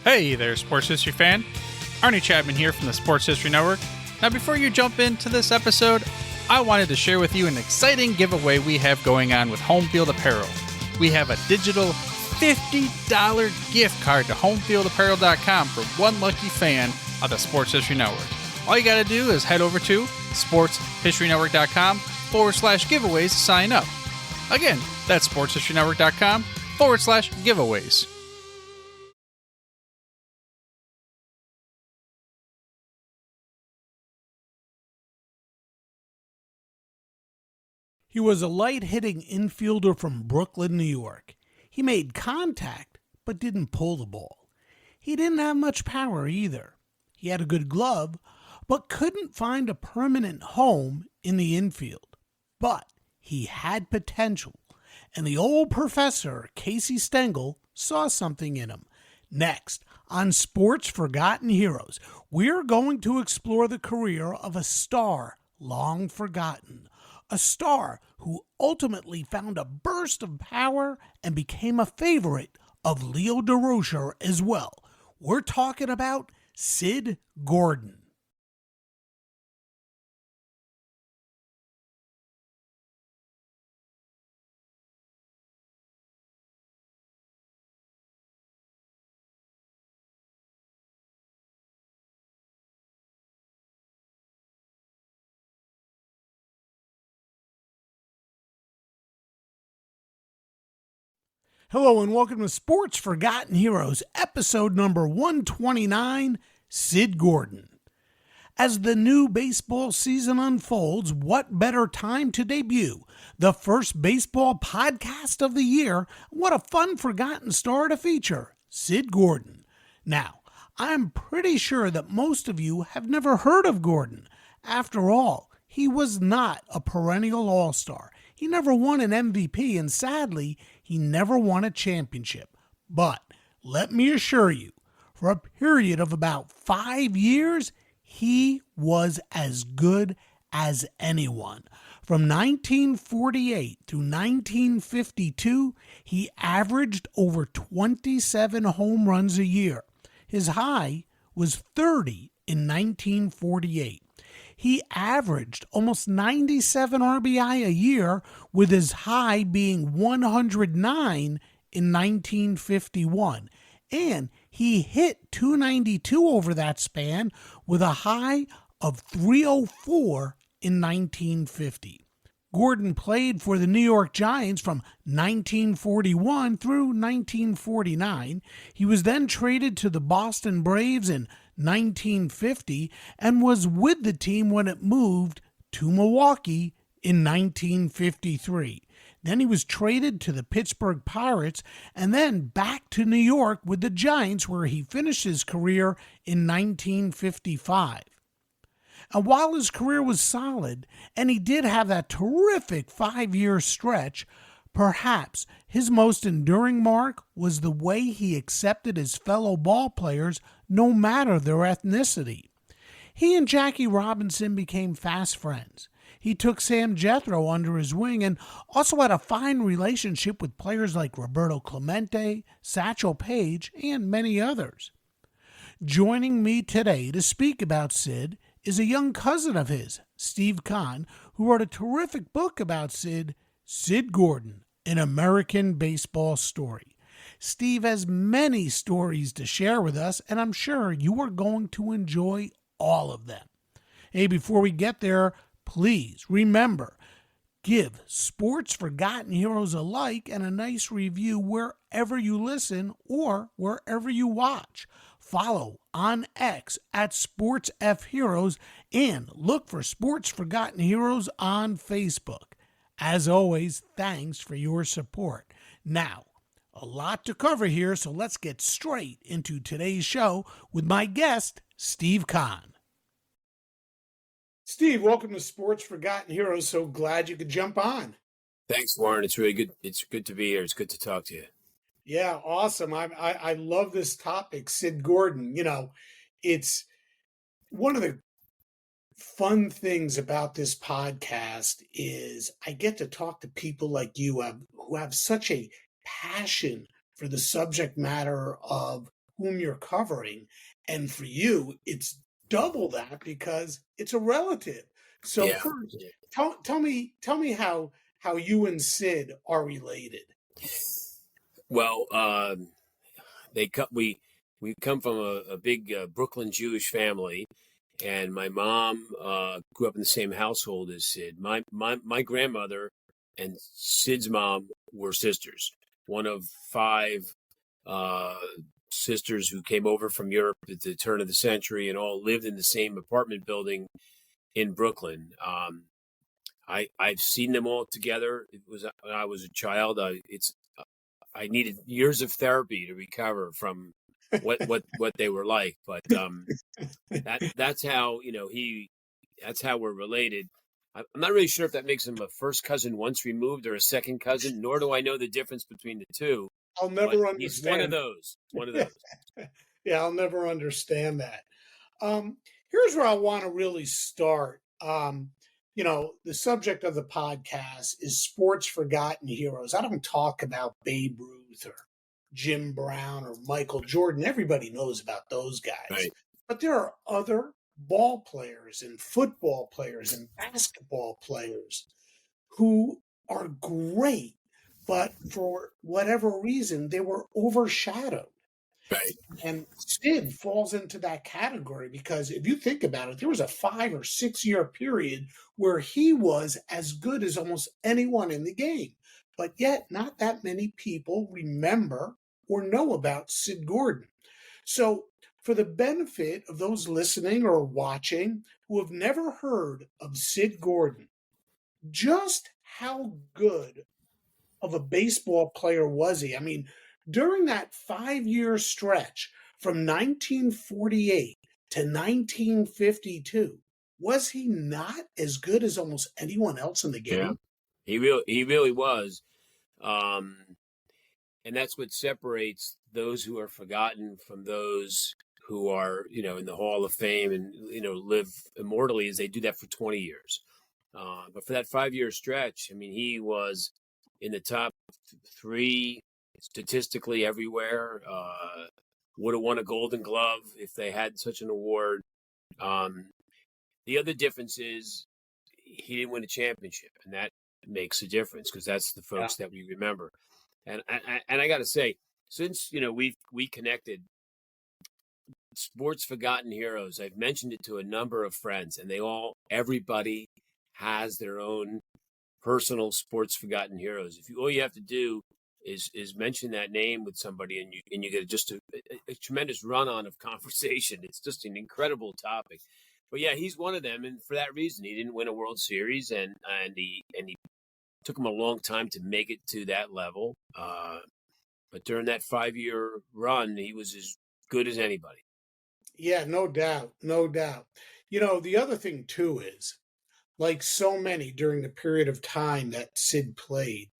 Hey there, sports history fan. Arnie Chapman here from the Sports History Network. Now, before you jump into this episode, I wanted to share with you an exciting giveaway we have going on with Home Field Apparel. We have a digital $50 gift card to homefieldapparel.com for one lucky fan of the Sports History Network. All you got to do is head over to sportshistorynetwork.com/giveaways to sign up. Again, that's sportshistorynetwork.com/giveaways. He was a light-hitting infielder from Brooklyn, New York. He made contact, but didn't pull the ball. He didn't have much power either. He had a good glove, but couldn't find a permanent home in the infield. But he had potential, and the old professor, Casey Stengel, saw something in him. Next, on Sports Forgotten Heroes, we're going to explore the career of a star long forgotten. A star who ultimately found a burst of power and became a favorite of Leo Durocher as well. We're talking about Sid Gordon. Hello and welcome to Sports Forgotten Heroes, episode number 129, Sid Gordon. As the new baseball season unfolds, what better time to debut the first baseball podcast of the year? What a fun forgotten star to feature, Sid Gordon. Now, I'm pretty sure that most of you have never heard of Gordon. After all, he was not a perennial all-star. He never won an MVP, and sadly, he never won a championship. But let me assure you, for a period of about 5 years, he was as good as anyone. From 1948 through 1952, he averaged over 27 home runs a year. His high was 30 in 1948. He averaged almost 97 RBI a year, with his high being 109 in 1951. And he hit 292 over that span with a high of 304 in 1950. Gordon played for the New York Giants from 1941 through 1949. He was then traded to the Boston Braves in 1950 and was with the team when it moved to Milwaukee in 1953. Then he was traded to the Pittsburgh Pirates and then back to New York with the Giants, where he finished his career in 1955. And while his career was solid, and he did have that terrific 5-year stretch, perhaps his most enduring mark was the way he accepted his fellow ballplayers no matter their ethnicity. He and Jackie Robinson became fast friends. He took Sam Jethro under his wing and also had a fine relationship with players like Roberto Clemente, Satchel Paige, and many others. Joining me today to speak about Sid is a young cousin of his, Steve Cahn, who wrote a terrific book about Sid Gordon, An American Baseball Story. Steve has many stories to share with us, and I'm sure you are going to enjoy all of them. Hey, before we get there, please remember, give Sports Forgotten Heroes a like and a nice review wherever you listen or wherever you watch. Follow on X at SportsFHeroes and look for Sports Forgotten Heroes on Facebook. As always, thanks for your support. Now, a lot to cover here, so let's get straight into today's show with my guest, Steve Cahn. Steve, welcome to Sports Forgotten Heroes. So glad you could jump on. Thanks, Warren. It's really good. It's good to be here. It's good to talk to you. Yeah, awesome. I love this topic, Sid Gordon. You know, it's one of the fun things about this podcast is I get to talk to people like you who have such a passion for the subject matter of whom you're covering. And for you, it's double that because it's a relative. So Yeah. first, tell me how you and Sid are related. Well, we come from a big Brooklyn Jewish family, and my mom grew up in the same household as Sid. My grandmother and Sid's mom were sisters. One of five uh, sisters who came over from Europe at the turn of the century, and all lived in the same apartment building in Brooklyn. I've seen them all together. It was when I was a child. I needed years of therapy to recover from what they were like. But that's how that's how we're related. I'm not really sure if that makes him a first cousin once removed or a second cousin. Nor do I know the difference between the two. I'll But never he's one of understand. those. One of those. Yeah, I'll never understand that. Here's where I want to really start. The subject of the podcast is sports forgotten heroes. I don't talk about Babe Ruth or Jim Brown or Michael Jordan. Everybody knows about those guys. Right. But there are other ball players and football players and basketball players who are great, but for whatever reason, they were overshadowed. Right. And Sid falls into that category because if you think about it, there was a 5 or 6 year period where he was as good as almost anyone in the game. But yet, not that many people remember or know about Sid Gordon. So, for the benefit of those listening or watching who have never heard of Sid Gordon, just how good of a baseball player was he? I mean, during that 5 year stretch from 1948 to 1952, was he not as good as almost anyone else in the Yeah. game? He really was. Um, and that's what separates those who are forgotten from those who are, in the Hall of Fame and, live immortally, as they do that for 20 years. But for that 5 year stretch, I mean, he was in the top three statistically everywhere. Would have won a Golden Glove if they had such an award. Um, the other difference is he didn't win a championship, and that makes a difference because that's the Yeah. folks that we remember. And I got to say, since we connected, sports forgotten heroes. I've mentioned it to a number of friends, and everybody has their own personal sports forgotten heroes. All you have to do is mention that name with somebody, and you get just a tremendous run on of conversation. It's just an incredible topic. But yeah, he's one of them, and for that reason, he didn't win a World Series, and he took him a long time to make it to that level. But during that 5 year run, he was as good as anybody. Yeah, no doubt. No doubt. The other thing too is, like so many during the period of time that Sid played,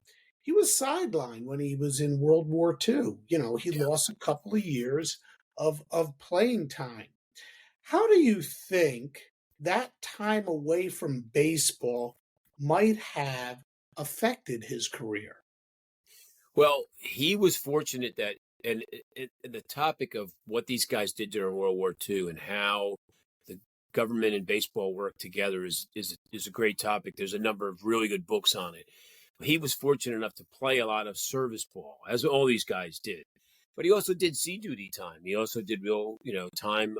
he was sidelined when he was in World War II. He Yeah. lost a couple of years of playing time. How do you think that time away from baseball might have affected his career? Well, he was fortunate that, and the topic of what these guys did during World War II and how the government and baseball worked together is a great topic. There's a number of really good books on it. He was fortunate enough to play a lot of service ball, as all these guys did. But he also did sea duty time. He also did real, time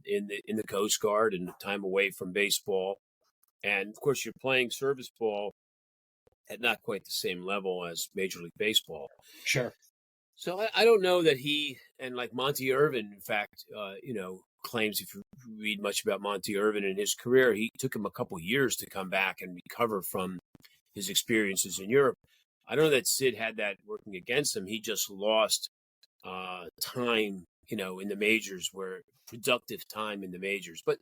in the Coast Guard and time away from baseball. And of course, you're playing service ball at not quite the same level as Major League Baseball. Sure. So I don't know that he, and like Monty Irvin, in fact, claims, if you read much about Monty Irvin and his career, he took him a couple years to come back and recover from his experiences in Europe. I don't know that Sid had that working against him. He just lost time, in the majors, where productive time in the majors. But,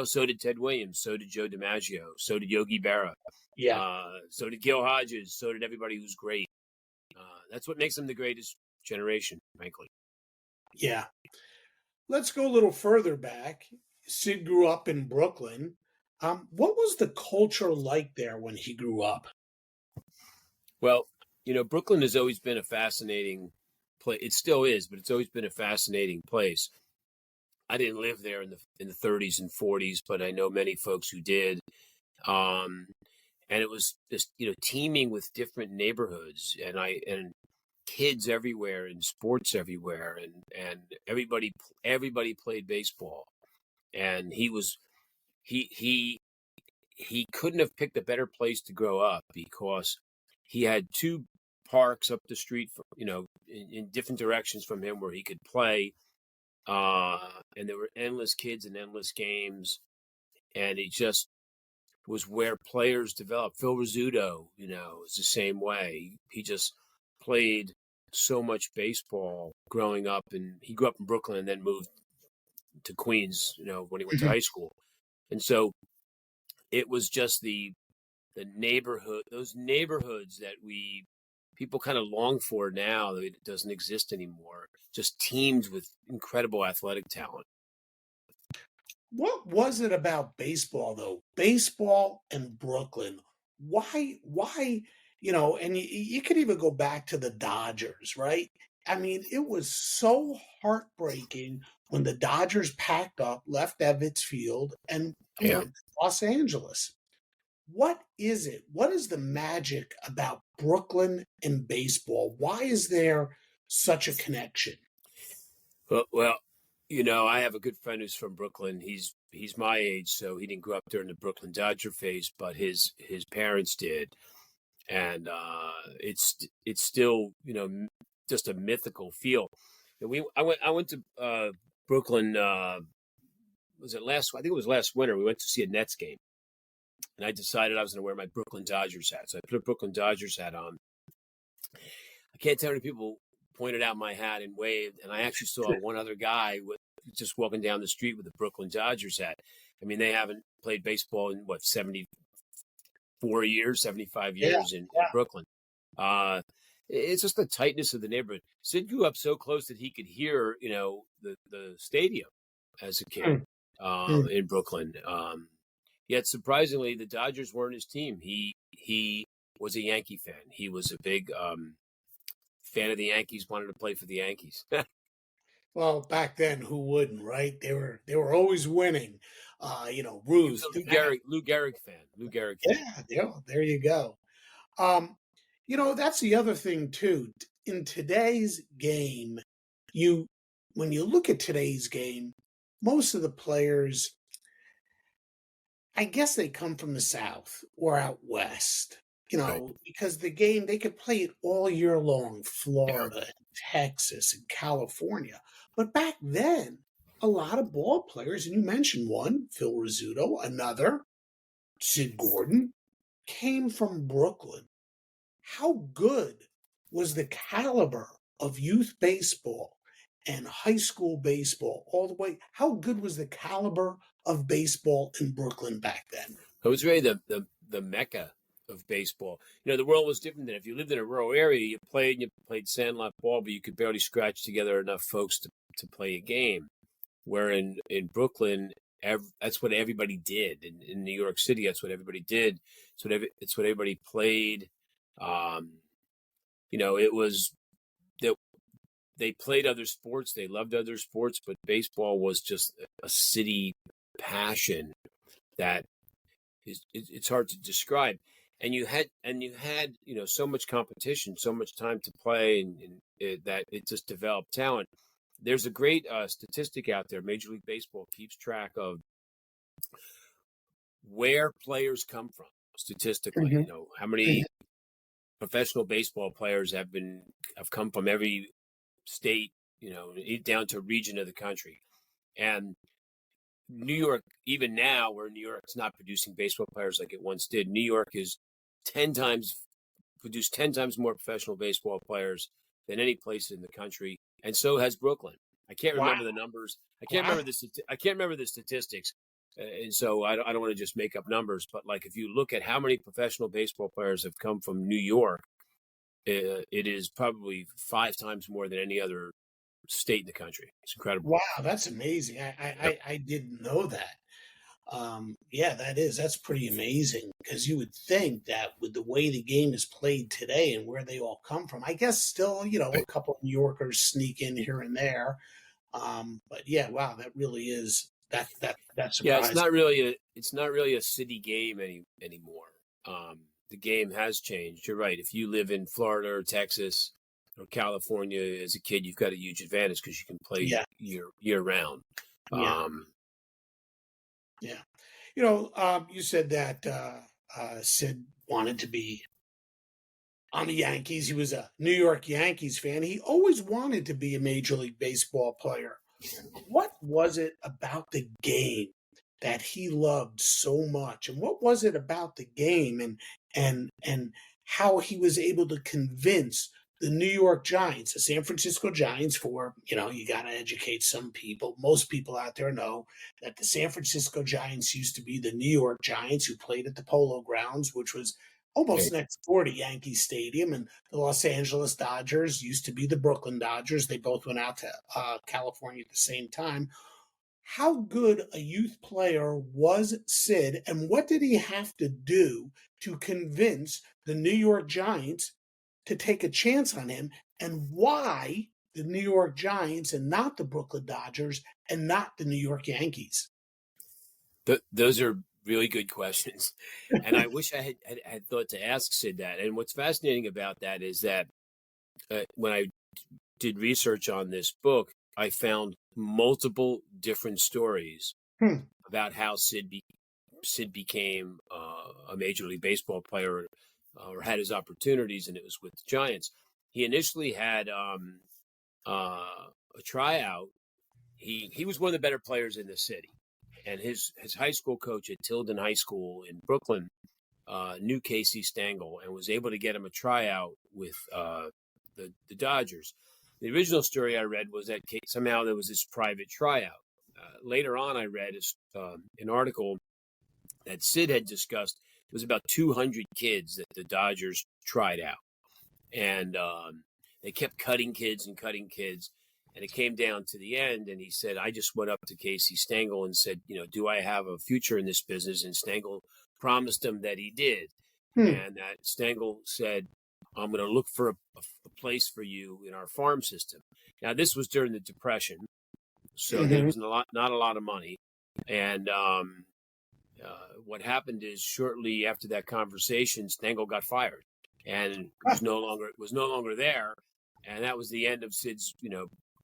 so did Ted Williams, so did Joe DiMaggio, so did Yogi Berra, Yeah. so did Gil Hodges, so did everybody who's great. That's what makes them the greatest generation, frankly. Yeah. Let's go a little further back. Sid grew up in Brooklyn. What was the culture like there when he grew up? Well, Brooklyn has always been a fascinating place. It still is, but it's always been a fascinating place. I didn't live there in the 30s and 40s, but I know many folks who did. Um, and it was just teeming with different neighborhoods, and kids everywhere and sports everywhere, and everybody played baseball. And he couldn't have picked a better place to grow up, because he had two parks up the street from, in different directions from him, where he could play. And there were endless kids and endless games, and it just was where players developed. Phil Rizzuto, is the same way. He just played so much baseball growing up, and he grew up in Brooklyn and then moved to Queens, when he went to high school. And so it was just the those neighborhoods that people kind of long for now, that it doesn't exist anymore, just teamed with incredible athletic talent. What was it about baseball, though? Baseball and Brooklyn. Why, and you could even go back to the Dodgers, right? I mean, it was so heartbreaking when the Dodgers packed up, left Ebbets Field, and Yeah. went to Los Angeles. What is it? What is the magic about Brooklyn and baseball? Why is there such a connection? Well, I have a good friend who's from Brooklyn. He's my age, so he didn't grow up during the Brooklyn Dodger phase, but his parents did, and it's still just a mythical feel. And I went to Brooklyn. Was it last? I think it was last winter. We went to see a Nets game, and I decided I was going to wear my Brooklyn Dodgers hat. So I put a Brooklyn Dodgers hat on. I can't tell how many people pointed out my hat and waved, and I actually saw one other guy just walking down the street with a Brooklyn Dodgers hat. I mean, they haven't played baseball in 74 years, 75 years in Brooklyn. It's just the tightness of the neighborhood. Sid grew up so close that he could hear, the stadium as a kid in Brooklyn. Yet surprisingly, the Dodgers weren't his team. He was a Yankee fan. He was a big fan of the Yankees, wanted to play for the Yankees. Well, back then, who wouldn't, right? They were always winning. Ruse. Lou Gehrig fan. Lou Gehrig fan. Yeah, there you go. That's the other thing too. In today's game, when you look at today's game, most of the players, I guess they come from the South or out West. Right. Because the game, they could play it all year long, Florida, Yeah. and Texas, and California. But back then, a lot of ball players, and you mentioned one, Phil Rizzuto, another, Sid Gordon, came from Brooklyn. How good was the caliber of youth baseball and high school baseball all the way? How good was the caliber of baseball in Brooklyn back then? It was really the mecca of baseball. The world was different then. If you lived in a rural area, you played sandlot ball, but you could barely scratch together enough folks to play a game. Where in Brooklyn, that's what everybody did. In New York City, that's what everybody did. It's what everybody played. It was that they played other sports. They loved other sports, but baseball was just a city passion that it's hard to describe. And you had so much competition, so much time to play, and that it just developed talent. There's a great statistic out there. Major League Baseball keeps track of where players come from statistically. Mm-hmm. How many professional baseball players have come from every state, down to region of the country. And New York, even now, where New York's not producing baseball players like it once did, New York is produced 10 times more professional baseball players than any place in the country, and so has Brooklyn. I can't remember the numbers. I can't remember the statistics, and so I don't want to just make up numbers. But if you look at how many professional baseball players have come from New York, it is probably 5 times more than any other state in the country. It's incredible. Wow, that's amazing. I didn't know that. That's pretty amazing, because you would think that with the way the game is played today and where they all come from, I guess still, a couple of New Yorkers sneak in here and there. But yeah, wow, that really is that's Yeah, surprising. it's not really a city game anymore. The game has changed. You're right. If you live in Florida or Texas or California as a kid, you've got a huge advantage because you can play Yeah, year round. yeah, Um, yeah. You said that Sid wanted to be on the Yankees. He was a New York Yankees fan. He always wanted to be a Major League Baseball player. What was it about the game that he loved so much? And what was it about the game and how he was able to convince the New York Giants, the San Francisco Giants, you got to educate some people. Most people out there know that the San Francisco Giants used to be the New York Giants, who played at the Polo Grounds, which was almost next door to Yankee Stadium. And the Los Angeles Dodgers used to be the Brooklyn Dodgers. They both went out to California at the same time. How good a youth player was Sid, and what did he have to do to convince the New York Giants to take a chance on him, and why the New York Giants and not the Brooklyn Dodgers and not the New York Yankees? those are really good questions, and I wish I had thought to ask Sid that. And what's fascinating about that is that when I did research on this book, I found multiple different stories about how Sid became a Major League Baseball player, or had his opportunities, and it was with the Giants. He initially had a tryout. He was one of the better players in the city, and his high school coach at Tilden High School in Brooklyn knew Casey Stengel and was able to get him a tryout with the Dodgers. The original story I read was that somehow there was this private tryout. Later on, I read an article that Sid had discussed. It was about 200 kids that the Dodgers tried out, and they kept cutting kids and cutting kids. And it came down to the end, and he said, I just went up to Casey Stengel and said, do I have a future in this business? And Stengel promised him that he did. And that Stengel said, I'm going to look for a place for you in our farm system. Now, this was during the Depression, so there was not a lot of money. And what happened is, shortly after that conversation, Stengel got fired and was no longer there. And that was the end of Sid's,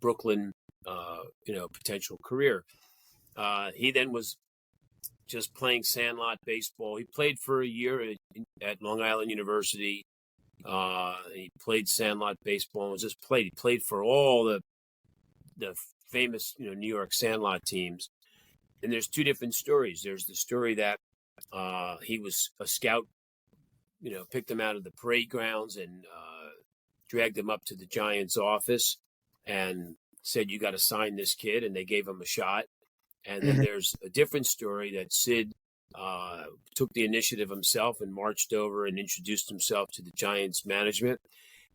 Brooklyn, potential career. He then was just playing sandlot baseball. He played for a year at Long Island University. He played sandlot baseball and was just played. He played for all the famous, New York sandlot teams. And there's two different stories. There's the story that he was a scout, picked him out of the parade grounds and dragged him up to the Giants' office and said, you got to sign this kid. And they gave him a shot. And then there's a different story that Sid took the initiative himself and marched over and introduced himself to the Giants management.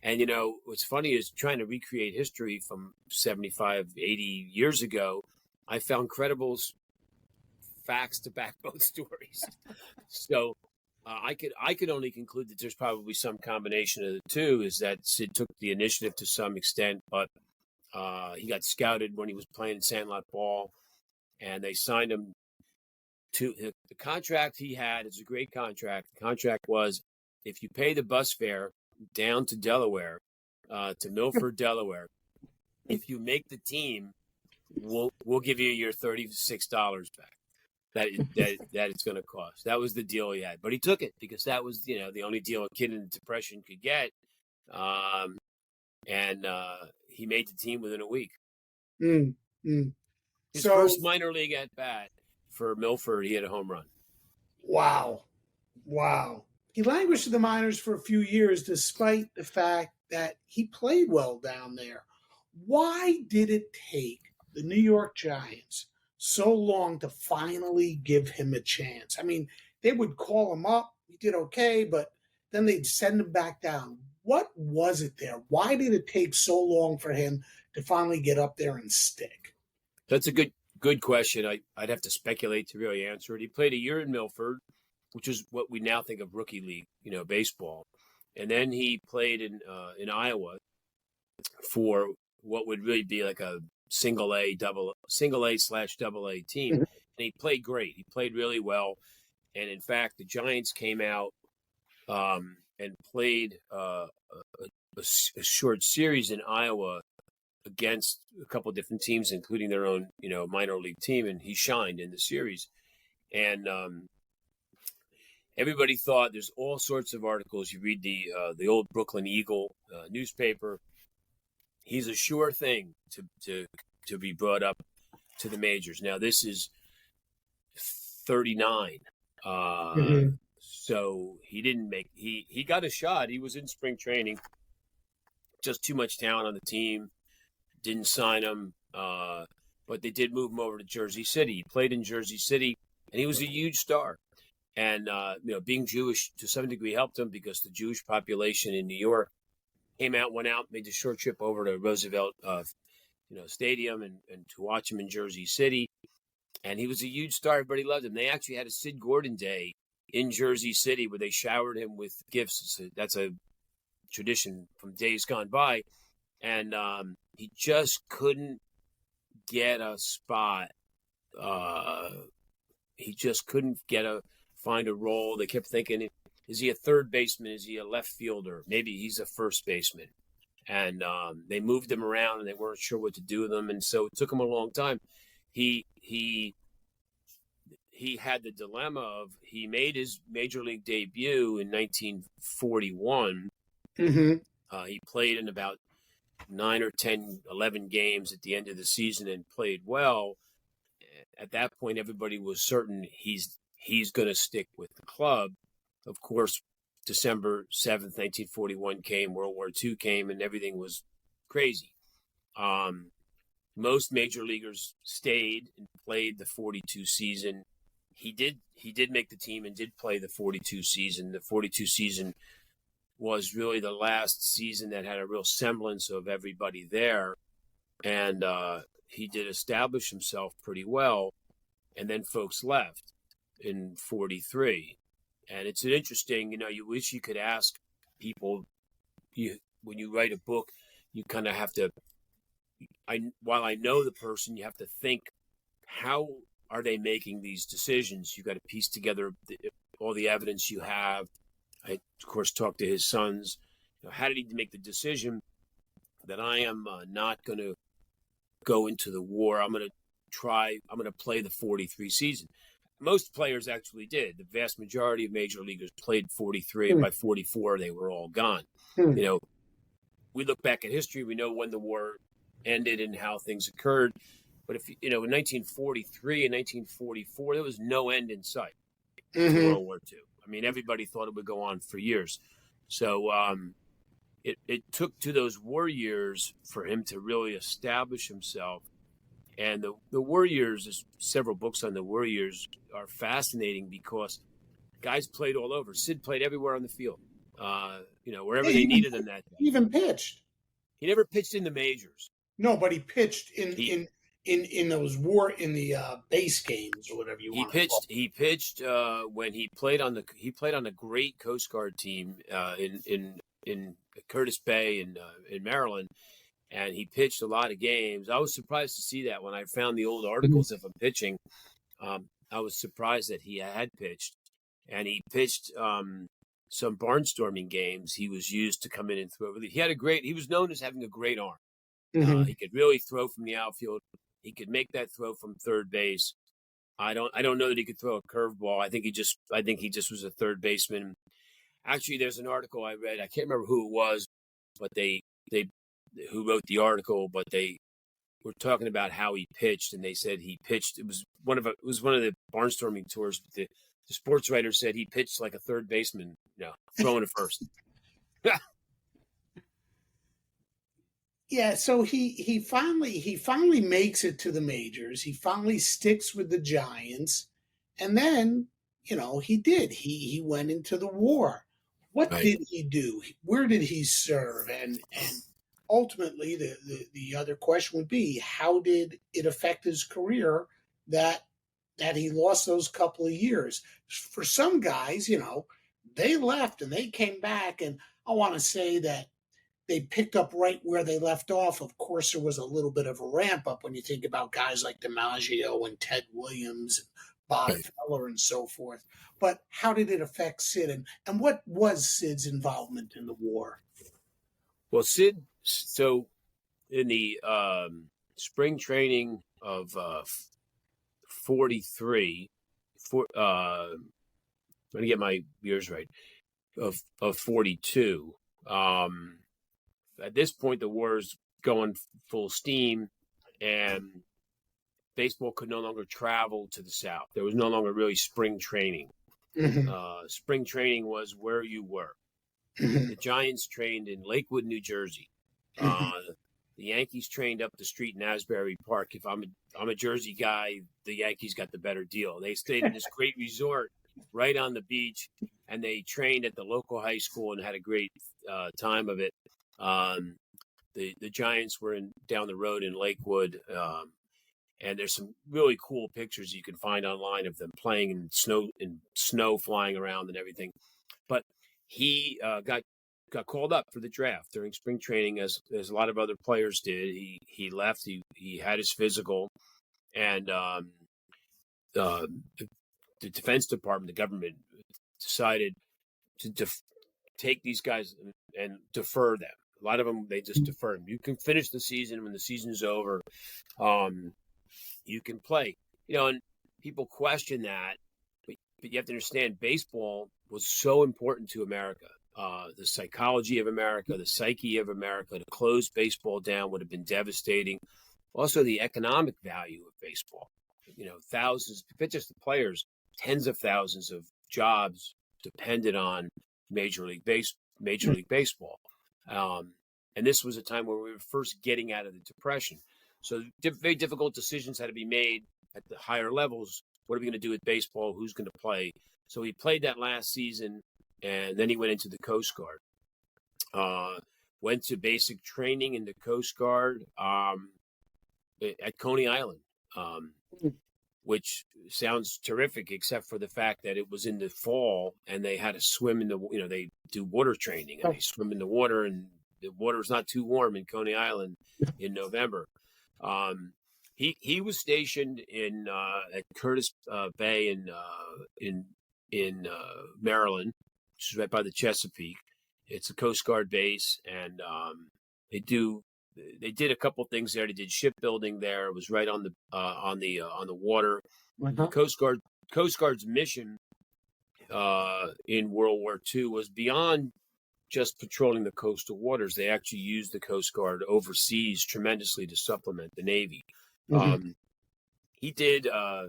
And, what's funny is, trying to recreate history from 75, 80 years ago, I found credible facts to back both stories. So I could only conclude that there's probably some combination of the two, is that Sid took the initiative to some extent, but he got scouted when he was playing sandlot ball, and they signed him to the contract he had. Is a great contract. The contract was, if you pay the bus fare down to Delaware, to Milford, Delaware, if you make the team, we'll give you your $36 back. That it's going to cost. That was the deal he had, but he took it because that was the only deal a kid in the Depression could get, and he made the team within a week. His first minor league at bat for Milford, he hit a home run. Wow. He languished in the minors for a few years, despite the fact that he played well down there. Why did it take the New York Giants so long to finally give him a chance? I mean, they would call him up. He did okay, but then they'd send him back down. What was it there? Why did it take so long for him to finally get up there and stick? That's a good good question. I'd have to speculate to really answer it. He played a year in Milford, which is what we now think of rookie league, baseball. And then he played in Iowa for what would really be like a single A/AA team. Mhm. And he played great. He played really well. And in fact, the Giants came out and played a short series in Iowa against a couple of different teams, including their own, minor league team. And he shined in the series. And everybody thought, there's all sorts of articles. You read the old Brooklyn Eagle newspaper. He's a sure thing to be brought up to the majors. Now, this is 39. So he didn't he got a shot. He was in spring training. Just too much talent on the team. Didn't sign him. But they did move him over to Jersey City. He played in Jersey City, and he was a huge star. And, being Jewish to some degree helped him because the Jewish population in New York went out, made the short trip over to Roosevelt, Stadium and to watch him in Jersey City. And he was a huge star. Everybody loved him. They actually had a Sid Gordon Day in Jersey City where they showered him with gifts. That's a tradition from days gone by. And he just couldn't get a spot. He just couldn't find a role. They kept thinking, is he a third baseman? Is he a left fielder? Maybe he's a first baseman. And they moved him around, and they weren't sure what to do with him. And so it took him a long time. He had the dilemma of he made his major league debut in 1941. He played in about 9 or 10, 11 games at the end of the season and played well. At that point, everybody was certain he's going to stick with the club. Of course, December 7th, 1941 came, World War II came, and everything was crazy. Most major leaguers stayed and played the 42 season. He did make the team and did play the 42 season. The 42 season was really the last season that had a real semblance of everybody there. And he did establish himself pretty well. And then folks left in 43. And it's an interesting, you wish you could ask people, when you write a book, you kind of have to, while I know the person, you have to think, how are they making these decisions? You got to piece together all the evidence you have. I, of course, talked to his sons. How did he make the decision that I am not going to go into the war? I'm going to play the 43 season. Most players actually did. The vast majority of major leaguers played 43, and by 44, they were all gone. We look back at history, we know when the war ended and how things occurred. But if in 1943 and 1944, there was no end in sight to World War II. I mean, everybody thought it would go on for years. So it took to those war years for him to really establish himself. And the war years, there's several books on the war years, are fascinating because guys played all over. Sid played everywhere on the field, wherever they needed him that day. He even pitched. He never pitched in the majors. No, but he pitched in the base games or whatever you want. He pitched when he played on a great Coast Guard team in Curtis Bay in Maryland, and he pitched a lot of games. I was surprised to see that when I found the old articles of him pitching. I was surprised that he had pitched, and he pitched some barnstorming games. He was used to come in and throw. He was known as having a great arm. He could really throw from the outfield. He could make that throw from third base. I don't know that he could throw a curveball. I think he just was a third baseman. Actually, there's an article I read. I can't remember who it was, but who wrote the article, but they were talking about how he pitched, and they said he pitched. It was one of the barnstorming tours. But the sports writer said he pitched like a third baseman, throwing to first. Yeah, so he finally makes it to the majors. He finally sticks with the Giants, and then he did. He went into the war. What did he do? Where did he serve? And ultimately, the other question would be, how did it affect his career that he lost those couple of years. For some guys, they left and they came back, and I want to say that they picked up right where they left off. Of course, there was a little bit of a ramp up when you think about guys like DiMaggio and Ted Williams and Bob Feller and so forth. But how did it affect Sid, and what was Sid's involvement in the war? Well, Sid, so in the spring training of 43, I'm going to get my years right, of 42, at this point, the war is going full steam, and baseball could no longer travel to the South. There was no longer really spring training. Mm-hmm. Spring training was where you were. Mm-hmm. The Giants trained in Lakewood, New Jersey. The Yankees trained up the street in Asbury Park. If I'm a Jersey guy, the Yankees got the better deal. They stayed in this great resort right on the beach, and they trained at the local high school and had a great time of it. The Giants were down the road in Lakewood, and there's some really cool pictures you can find online of them playing in snow flying around and everything. But he got called up for the draft during spring training, as a lot of other players did. He left. He had his physical, and the Defense Department, the government, decided to take these guys and defer them. A lot of them, they just defer them. You can finish the season when the season's over. You can play. And people question that, but you have to understand, baseball was so important to America. The psychology of America, the psyche of America. To close baseball down would have been devastating. Also, the economic value of baseball. Thousands, not just the players, tens of thousands of jobs depended on Major League Baseball. And this was a time where we were first getting out of the Depression. So very difficult decisions had to be made at the higher levels. What are we going to do with baseball? Who's going to play? So he played that last season, and then he went into the Coast Guard. Went to basic training in the Coast Guard at Coney Island, which sounds terrific, except for the fact that it was in the fall, and they had to swim in the, they do water training, and they swim in the water, and the water is not too warm in Coney Island in November. He was stationed at Curtis Bay in Maryland, which is right by the Chesapeake. It's a Coast Guard base, and they did a couple things there. They did shipbuilding there. It was right on the water. The Coast Guard's mission in World War II was beyond just patrolling the coastal waters. They actually used the Coast Guard overseas tremendously to supplement the Navy. He did. I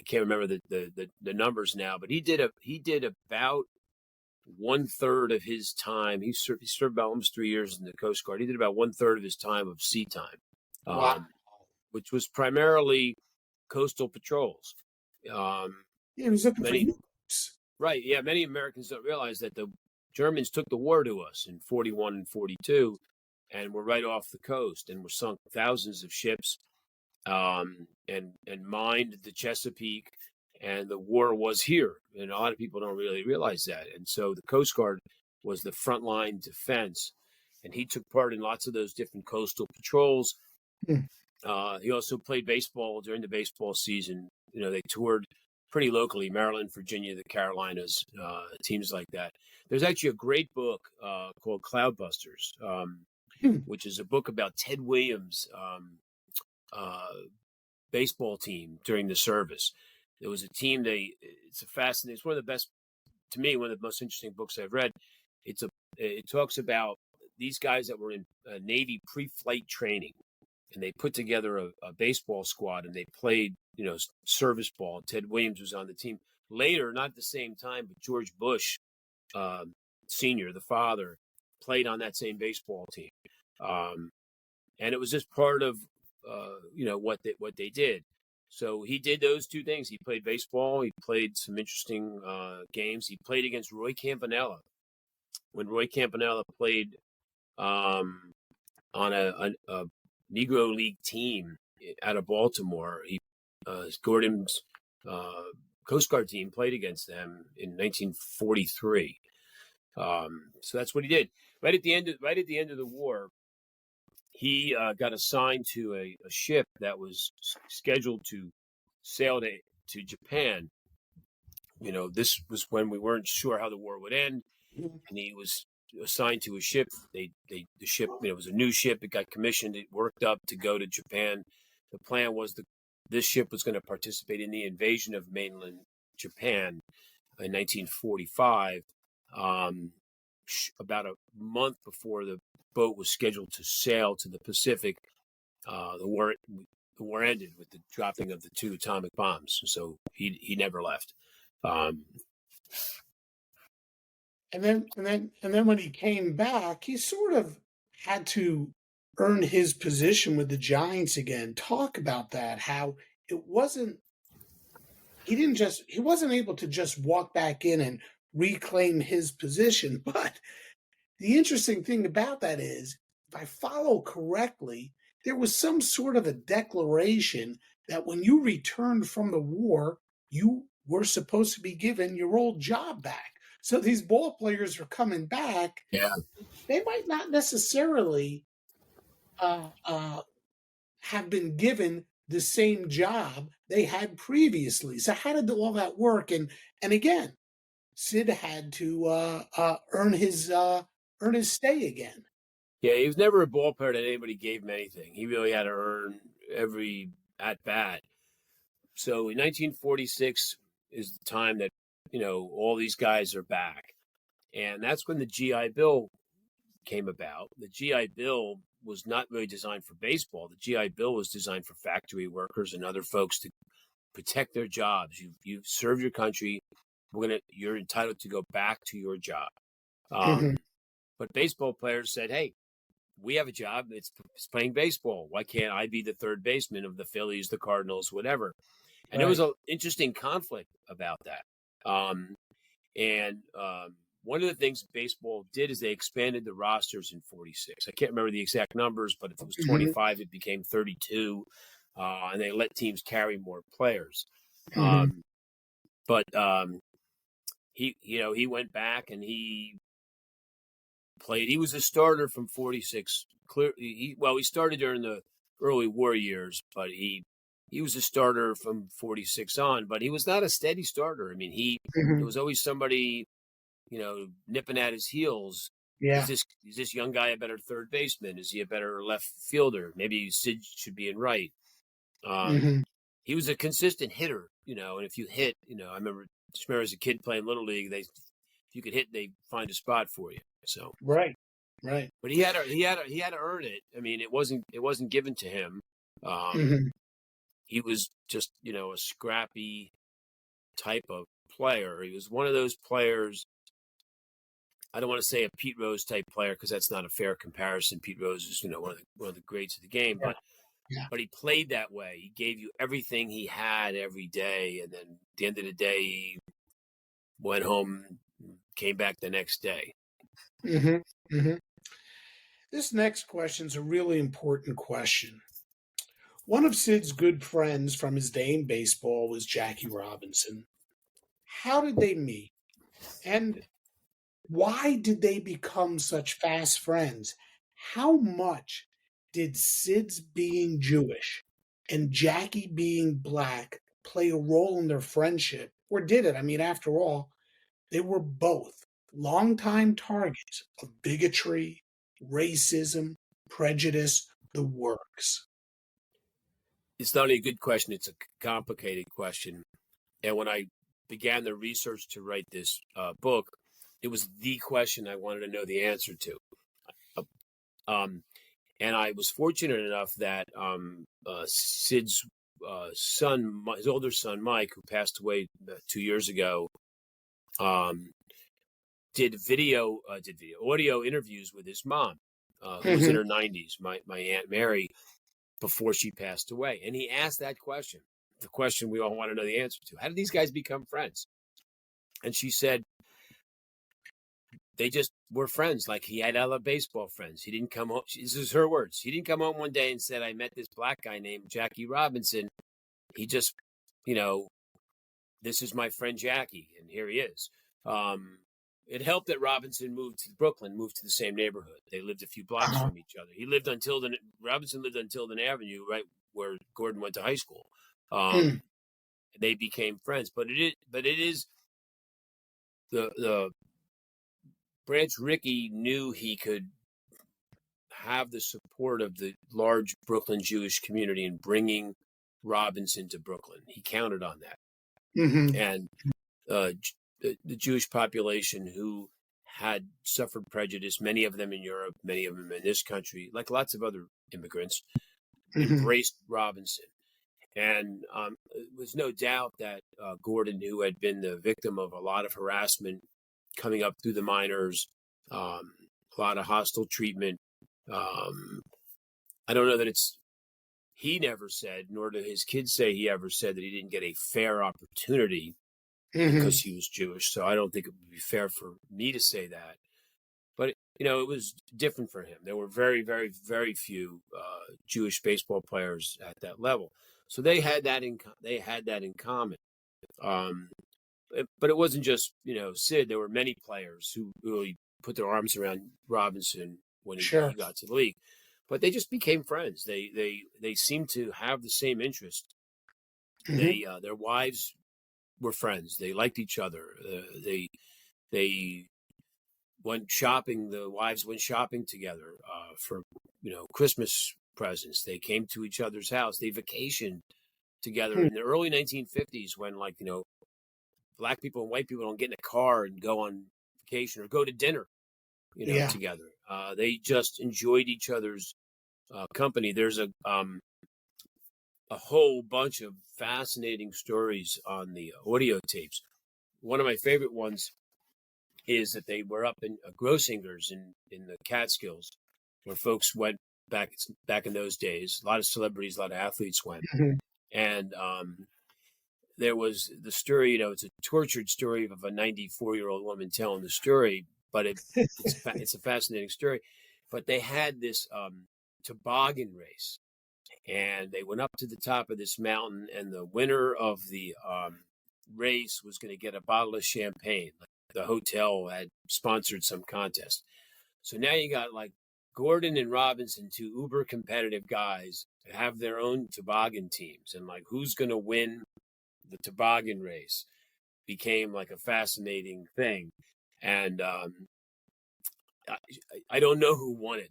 can't remember the numbers now, but he did about 1/3 of his time. He served about almost 3 years in the Coast Guard. He did about 1/3 of his time of sea time, which was primarily coastal patrols. He was looking for nukes. Right. Yeah. Many Americans don't realize that the Germans took the war to us in 41 and 42, and were right off the coast, and were sunk thousands of ships, and mined the Chesapeake, and the war was here. And a lot of people don't really realize that. And so the Coast Guard was the frontline defense, and he took part in lots of those different coastal patrols. He also played baseball during the baseball season. They toured pretty locally, Maryland, Virginia, the Carolinas, teams like that. There's actually a great book called Cloudbusters, which is a book about Ted Williams' baseball team during the service. There was a team. It's one of the best, to me, one of the most interesting books I've read. It talks about these guys that were in Navy pre-flight training, and they put together a baseball squad, and they played, service ball. Ted Williams was on the team. Later, not at the same time, but George Bush, Sr., the father, played on that same baseball team. And it was just part of, what they did. So he did those two things. He played baseball. He played some interesting games. He played against Roy Campanella. When Roy Campanella played on a Negro League team out of Baltimore, he Gordon's Coast Guard team played against them in 1943. So that's what he did. Right at the end of the war, he got assigned to a ship that was scheduled to sail to Japan. This was when we weren't sure how the war would end, and he was assigned to a ship. The ship, it was a new ship. It got commissioned. It worked up to go to Japan. The plan was this ship was going to participate in the invasion of mainland Japan in 1945. About a month before the boat was scheduled to sail to the Pacific, the war ended with the dropping of the 2 atomic bombs. So he never left. And then when he came back, he sort of had to earn his position with the Giants again. Talk about that, how he wasn't able to just walk back in and reclaim his position. But the interesting thing about that is, if I follow correctly, there was some sort of a declaration that when you returned from the war, you were supposed to be given your old job back. So these ball players are coming back. Yeah. They might not necessarily have been given the same job they had previously. So how did all that work? And again, Sid had to earn his stay again. Yeah, he was never a ball player that anybody gave him anything. He really had to earn every at bat. So in 1946 is the time that all these guys are back, and that's when the GI Bill came about. The GI Bill was not really designed for baseball. The GI Bill was designed for factory workers and other folks to protect their jobs. You've served your country. You're entitled to go back to your job. But baseball players said, "Hey, we have a job. It's playing baseball. Why can't I be the third baseman of the Phillies, the Cardinals, whatever?" And There was an interesting conflict about that. One of the things baseball did is they expanded the rosters in 46. I can't remember the exact numbers, but if it was 25, it became 32, and they let teams carry more players. He went back and he played. He was a starter from 46. He started during the early war years, but he was a starter from 46 on. But he was not a steady starter. I mean, there was always somebody, nipping at his heels. Yeah. Is this young guy a better third baseman? Is he a better left fielder? Maybe Sid should be in right. He was a consistent hitter, and if you hit, I remember as a kid playing Little League, if you could hit, they find a spot for you. So right. But he had to earn it. I mean, it wasn't given to him. He was just, a scrappy type of player. He was one of those players. I don't want to say a Pete Rose type player because that's not a fair comparison. Pete Rose is, one of the greats of the game, but he played that way. He gave you everything he had every day, and then at the end of the day, he went home, came back the next day. This next question is a really important question. One of Sid's good friends from his day in baseball was Jackie Robinson. How did they meet? And why did they become such fast friends? How much did Sid's being Jewish and Jackie being black play a role in their friendship? Or did it? I mean, after all, they were both longtime targets of bigotry, racism, prejudice, the works. It's not only a good question, it's a complicated question. And when I began the research to write this book, it was the question I wanted to know the answer to. And I was fortunate enough that Sid's son, his older son, Mike, who passed away 2 years ago, did audio interviews with his mom, who was in her 90s, my Aunt Mary, before she passed away. And he asked that question, the question we all want to know the answer to. How did these guys become friends? And she said, they just were friends. Like he had other baseball friends. He didn't come home. This is her words. He didn't come home one day and said, I met this black guy named Jackie Robinson. He just this is my friend Jackie, and here he is. It helped that Robinson moved to Brooklyn, moved to the same neighborhood. They lived a few blocks from each other. Robinson lived on Tilden Avenue, right where Gordon went to high school. They became friends, but it is the Branch Rickey knew he could have the support of the large Brooklyn Jewish community in bringing Robinson to Brooklyn. He counted on that. And the Jewish population who had suffered prejudice, many of them in Europe, many of them in this country, like lots of other immigrants, embraced Robinson. And there was no doubt that Gordon, who had been the victim of a lot of harassment coming up through the minors, a lot of hostile treatment. I don't know that he never said, nor did his kids say he ever said that he didn't get a fair opportunity because he was Jewish. So I don't think it would be fair for me to say that. But, it was different for him. There were very, very, very few Jewish baseball players at that level. So they had that in common. But it wasn't just, Sid. There were many players who really put their arms around Robinson when he got to the league. But they just became friends. They seemed to have the same interest. Their wives were friends. They liked each other. They went shopping. The wives went shopping together for Christmas presents. They came to each other's house. They vacationed together in the early 1950s when black people and white people don't get in a car and go on vacation or go to dinner together. They just enjoyed each other's company. There's a whole bunch of fascinating stories on the audio tapes. One of my favorite ones is that they were up in Grossinger's in the Catskills, where folks went back in those days. A lot of celebrities, a lot of athletes went. And there was the story, it's a tortured story of a 94-year-old woman telling the story, but it's a fascinating story. But they had this toboggan race, and they went up to the top of this mountain, and the winner of the race was going to get a bottle of champagne. The hotel had sponsored some contest. So now you got Gordon and Robinson, two uber competitive guys, have their own toboggan teams, and who's going to win the toboggan race became a fascinating thing. And I don't know who won it.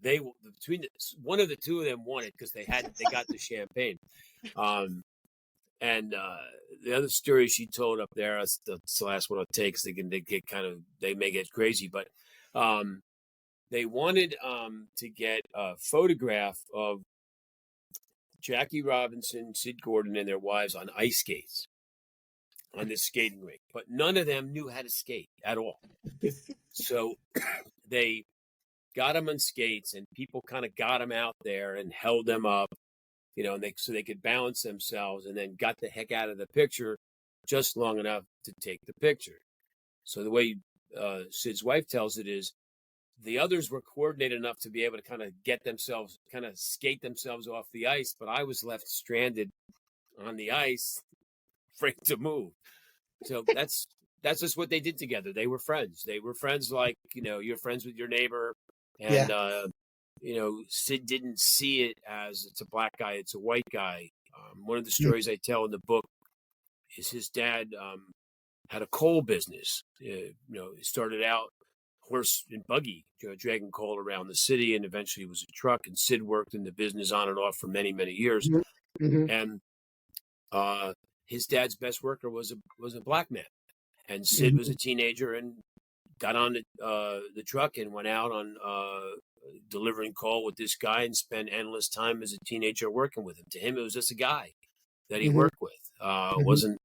One of the two of them won it because they got the champagne. And the other story she told up there, that's the last one I'll take, because they may get crazy, but they wanted to get a photograph of Jackie Robinson, Sid Gordon, and their wives on ice skates on this skating rink, but none of them knew how to skate at all. So they got them on skates, and people kind of got them out there and held them up, so they could balance themselves, and then got the heck out of the picture just long enough to take the picture. So the way Sid's wife tells it is, the others were coordinated enough to be able to kind of skate themselves off the ice, but I was left stranded on the ice, afraid to move. So that's just what they did together. They were friends. They were friends you're friends with your neighbor. And, Sid didn't see it as it's a black guy, it's a white guy. One of the stories I tell in the book is his dad had a coal business. He started out horse and buggy, dragging coal around the city, and eventually it was a truck. And Sid worked in the business on and off for many, many years. And his dad's best worker was a black man. And Sid was a teenager and got on the truck and went out on delivering coal with this guy and spent endless time as a teenager working with him. To him, it was just a guy that he worked with. It wasn't,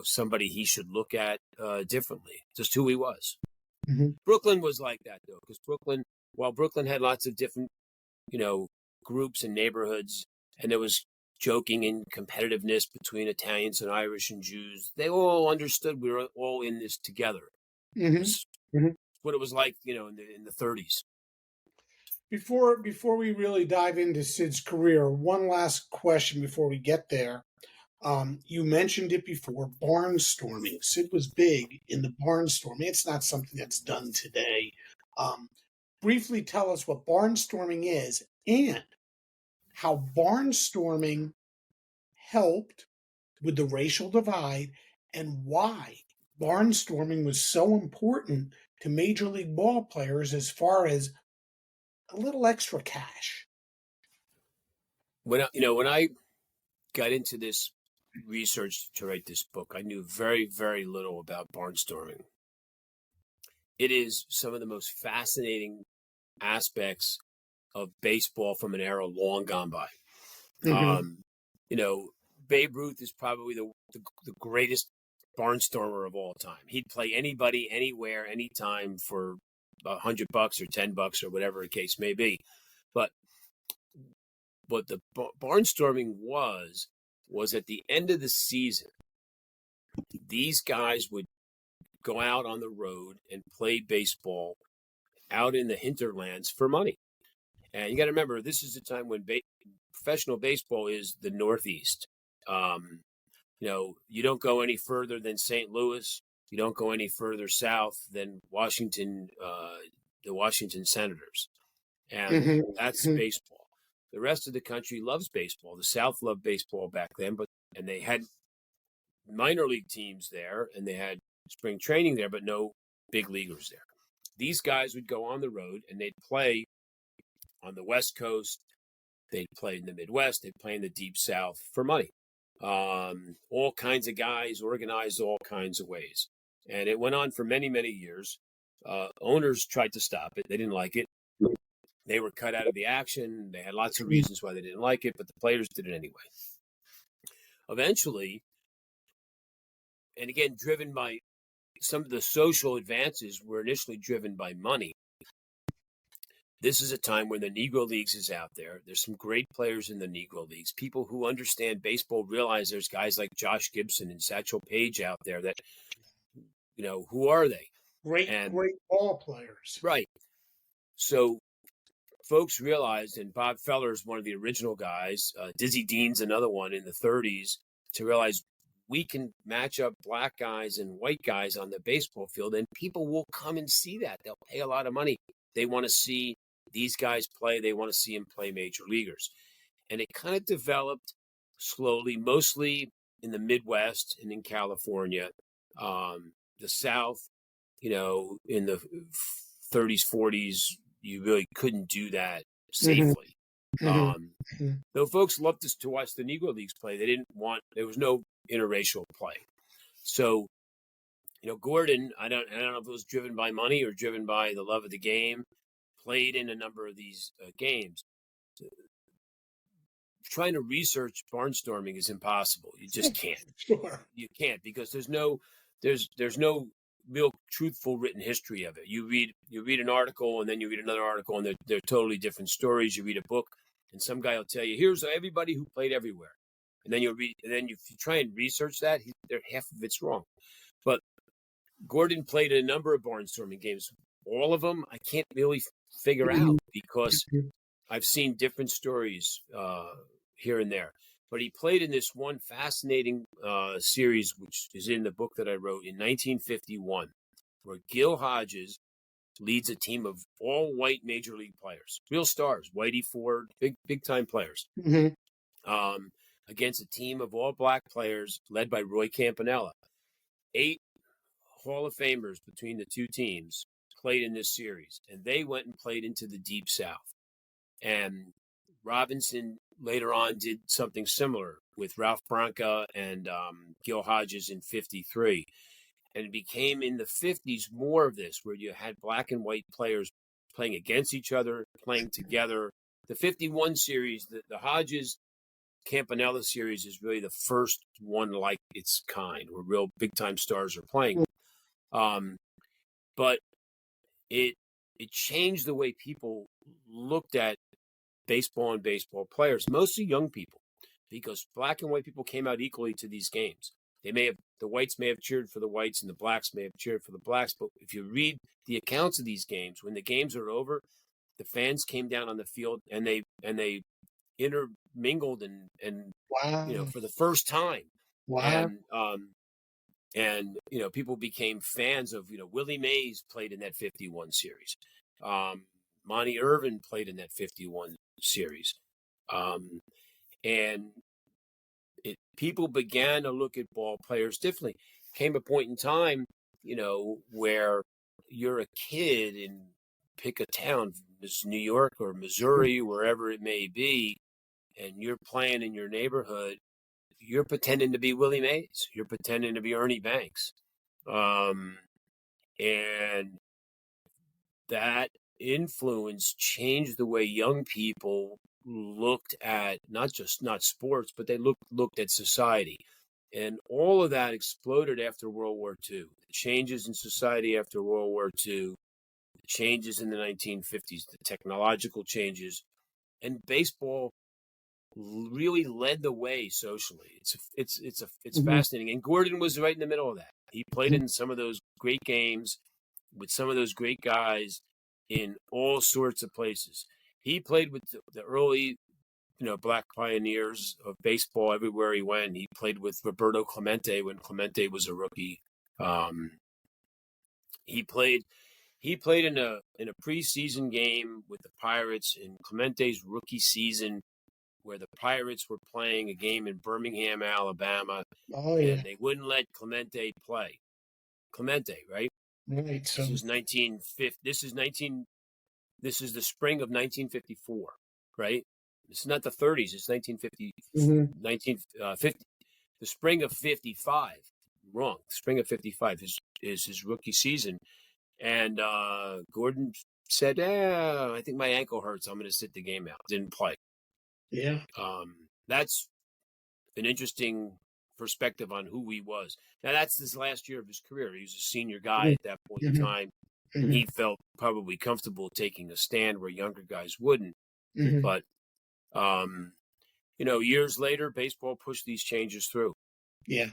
somebody he should look at differently, just who he was. Brooklyn was like that, though, because while Brooklyn had lots of different, groups and neighborhoods, and there was joking and competitiveness between Italians and Irish and Jews, they all understood we were all in this together. What it was like, in the 30s. Before we really dive into Sid's career, one last question before we get there. You mentioned it before, barnstorming. Sid was big in the barnstorming. It's not something that's done today. Um, Briefly tell us what barnstorming is and how barnstorming helped with the racial divide and why barnstorming was so important to Major League ball players as far as a little extra cash. When I got into this research to write this book, I knew very, very little about barnstorming. It is some of the most fascinating aspects of baseball from an era long gone by. Mm-hmm. Babe Ruth is probably the greatest barnstormer of all time. He'd play anybody, anywhere, anytime for $100 or $10 or whatever the case may be. But what the barnstorming was at the end of the season, these guys would go out on the road and play baseball out in the hinterlands for money. And you got to remember, this is the time when professional baseball is the Northeast. You don't go any further than St. Louis. You don't go any further south than Washington, the Washington Senators. And that's baseball. The rest of the country loves baseball. The South loved baseball back then, and they had minor league teams there, and they had spring training there, but no big leaguers there. These guys would go on the road, and they'd play on the West Coast. They'd play in the Midwest. They'd play in the Deep South for money. All kinds of guys organized all kinds of ways. And it went on for many, many years. Owners tried to stop it. They didn't like it. They were cut out of the action. They had lots of reasons why they didn't like it, but the players did it anyway. Eventually, and again, driven by some of the social advances were initially driven by money. This is a time when the Negro Leagues is out there. There's some great players in the Negro Leagues. People who understand baseball realize there's guys like Josh Gibson and Satchel Paige out there that, who are they? Great ball players. Right. So folks realized, and Bob Feller's one of the original guys, Dizzy Dean's another one in the 30s, to realize we can match up black guys and white guys on the baseball field, and people will come and see that. They'll pay a lot of money. They want to see these guys play. They want to see them play major leaguers. And it kind of developed slowly, mostly in the Midwest and in California. The South, in the 30s, 40s, you really couldn't do that safely. Though folks loved to watch the Negro Leagues play, there was no interracial play. So, Gordon, I don't know if it was driven by money or driven by the love of the game, played in a number of these games. Trying to research barnstorming is impossible. You just can't. Sure. You can't, because there's no real truthful written history of it. You read an article, and then you read another article, and they're totally different stories. You read a book, and some guy will tell you, here's everybody who played everywhere. And then if you try and research that, half of it's wrong. But Gordon played a number of barnstorming games. All of them I can't really figure out, because I've seen different stories here and there. But he played in this one fascinating series, which is in the book that I wrote in 1951, where Gil Hodges leads a team of all white major league players, real stars, Whitey Ford, big time players, against a team of all black players led by Roy Campanella. 8 Hall of Famers between the two teams played in this series, and they went and played into the Deep South. And Robinson later on did something similar with Ralph Branca and Gil Hodges in 53. And it became in the 50s more of this, where you had black and white players playing against each other, playing together. The 51 series, the Hodges Campanella series, is really the first one like its kind, where real big time stars are playing. But it changed the way people looked at baseball and baseball players, mostly young people, because black and white people came out equally to these games. The whites may have cheered for the whites and the blacks may have cheered for the blacks. But if you read the accounts of these games, when the games are over, the fans came down on the field and they intermingled and Wow. for the first time. Wow. And people became fans of, Willie Mays played in that 51 series. Monty Irvin played in that 51 series. And people began to look at ball players differently. Came a point in time, where you're a kid and pick a town, New York or Missouri, wherever it may be, and you're playing in your neighborhood, you're pretending to be Willie Mays. You're pretending to be Ernie Banks. And that influence changed the way young people looked at not sports, but they looked at society. And all of that exploded after World War II. The changes in society after World War II, the changes in the 1950s, the technological changes, and baseball really led the way socially. It's fascinating. And Gordon was right in the middle of that. He played in some of those great games with some of those great guys in all sorts of places. He played with the early, black pioneers of baseball everywhere he went. He played with Roberto Clemente when Clemente was a rookie. He played in a preseason game with the Pirates in Clemente's rookie season, where the Pirates were playing a game in Birmingham, Alabama, and they wouldn't let Clemente play. Clemente, right? Right. So This is the spring of 1954, right? It's not the 30s. It's 1950. 1950. The spring of 55. Wrong. The spring of 55 is his rookie season, and Gordon said, "I think my ankle hurts. I'm going to sit the game out." Didn't play. Yeah. That's an interesting perspective on who he was. Now, that's his last year of his career. He was a senior guy at that point in time. He felt probably comfortable taking a stand where younger guys wouldn't. But, years later, baseball pushed these changes through. Yeah.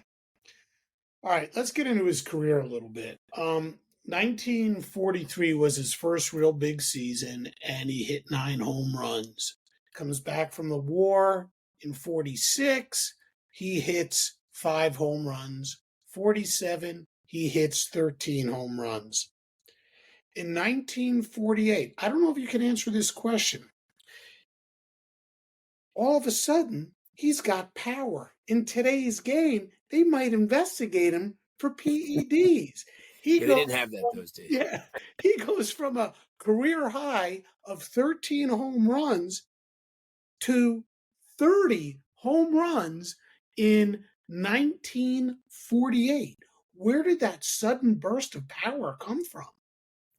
All right, let's get into his career a little bit. 1943 was his first real big season, and he hit 9 home runs. Comes back from the war in 46. He hits 5 home runs. 47, he hits 13 home runs. In 1948, I don't know if you can answer this question. All of a sudden, he's got power. In today's game, they might investigate him for PEDs. They didn't have that those days. Yeah, he goes from a career high of 13 home runs to 30 home runs in 1948. Where did that sudden burst of power come from?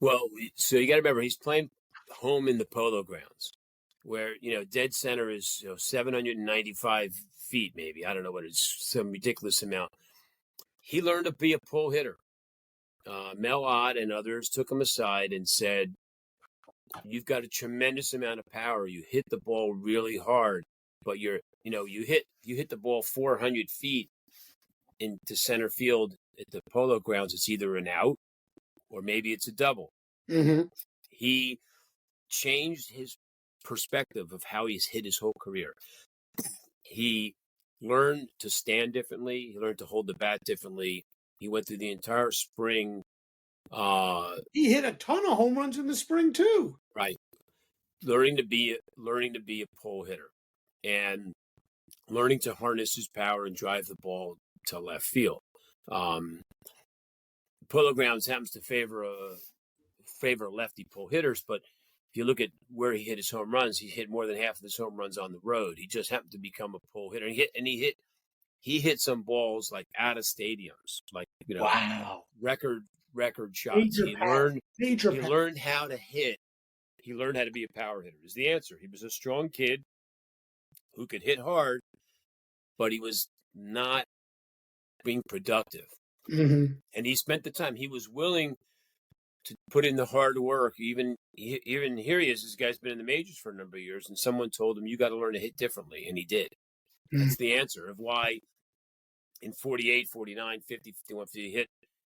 Well, so you got to remember, he's playing home in the Polo Grounds, where, dead center is 795 feet, maybe. I don't know what it is, some ridiculous amount. He learned to be a pull hitter. Mel Ott and others took him aside and said, "You've got a tremendous amount of power. You hit the ball really hard, but you hit the ball 400 feet into center field at the Polo Grounds. It's either an out or maybe it's a double." He changed his perspective of how he's hit his whole career. He learned to stand differently. He learned to hold the bat differently. He went through the entire spring. He hit a ton of home runs in the spring too. Right. Learning to be a pull hitter and learning to harness his power and drive the ball to left field. Polo Grounds happens to favor lefty pull hitters, but if you look at where he hit his home runs, he hit more than half of his home runs on the road. He just happened to become a pull hitter. He hit some balls like out of stadiums, like wow, record shots. He learned how to hit. He learned how to be a power hitter. Is the answer. He was a strong kid who could hit hard, but he was not being productive. And he spent the time. He was willing to put in the hard work. Even here he is. This guy's been in the majors for a number of years, and someone told him, "You got to learn to hit differently," and he did. That's the answer of why in 48, 49, 50, 51, 50, he hit,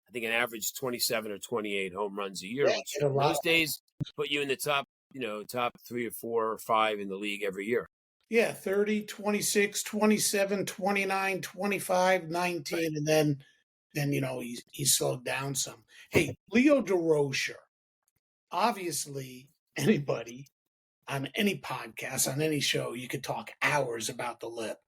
I think, an average 27 or 28 home runs a year, which in those days put you in the top 3 or 4 or 5 in the league every year. Yeah, 30, 26, 27, 29, 25, 19, Right. and then he slowed down some. Hey, Leo Durocher, obviously anybody on any podcast, on any show, you could talk hours about the lip.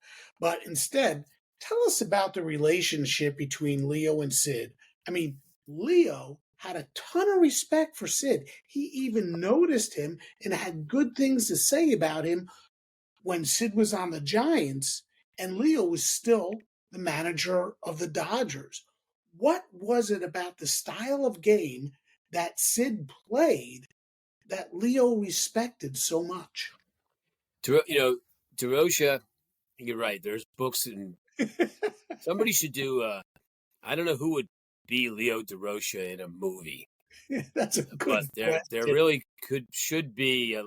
But instead, tell us about the relationship between Leo and Sid. I mean, Leo had a ton of respect for Sid. He even noticed him and had good things to say about him when Sid was on the Giants and Leo was still the manager of the Dodgers. What was it about the style of game that Sid played that Leo respected so much? Durocher, you're right. There's books, and somebody should do. I don't know who would be Leo Durocher in a movie, That's a but good there question. really should be.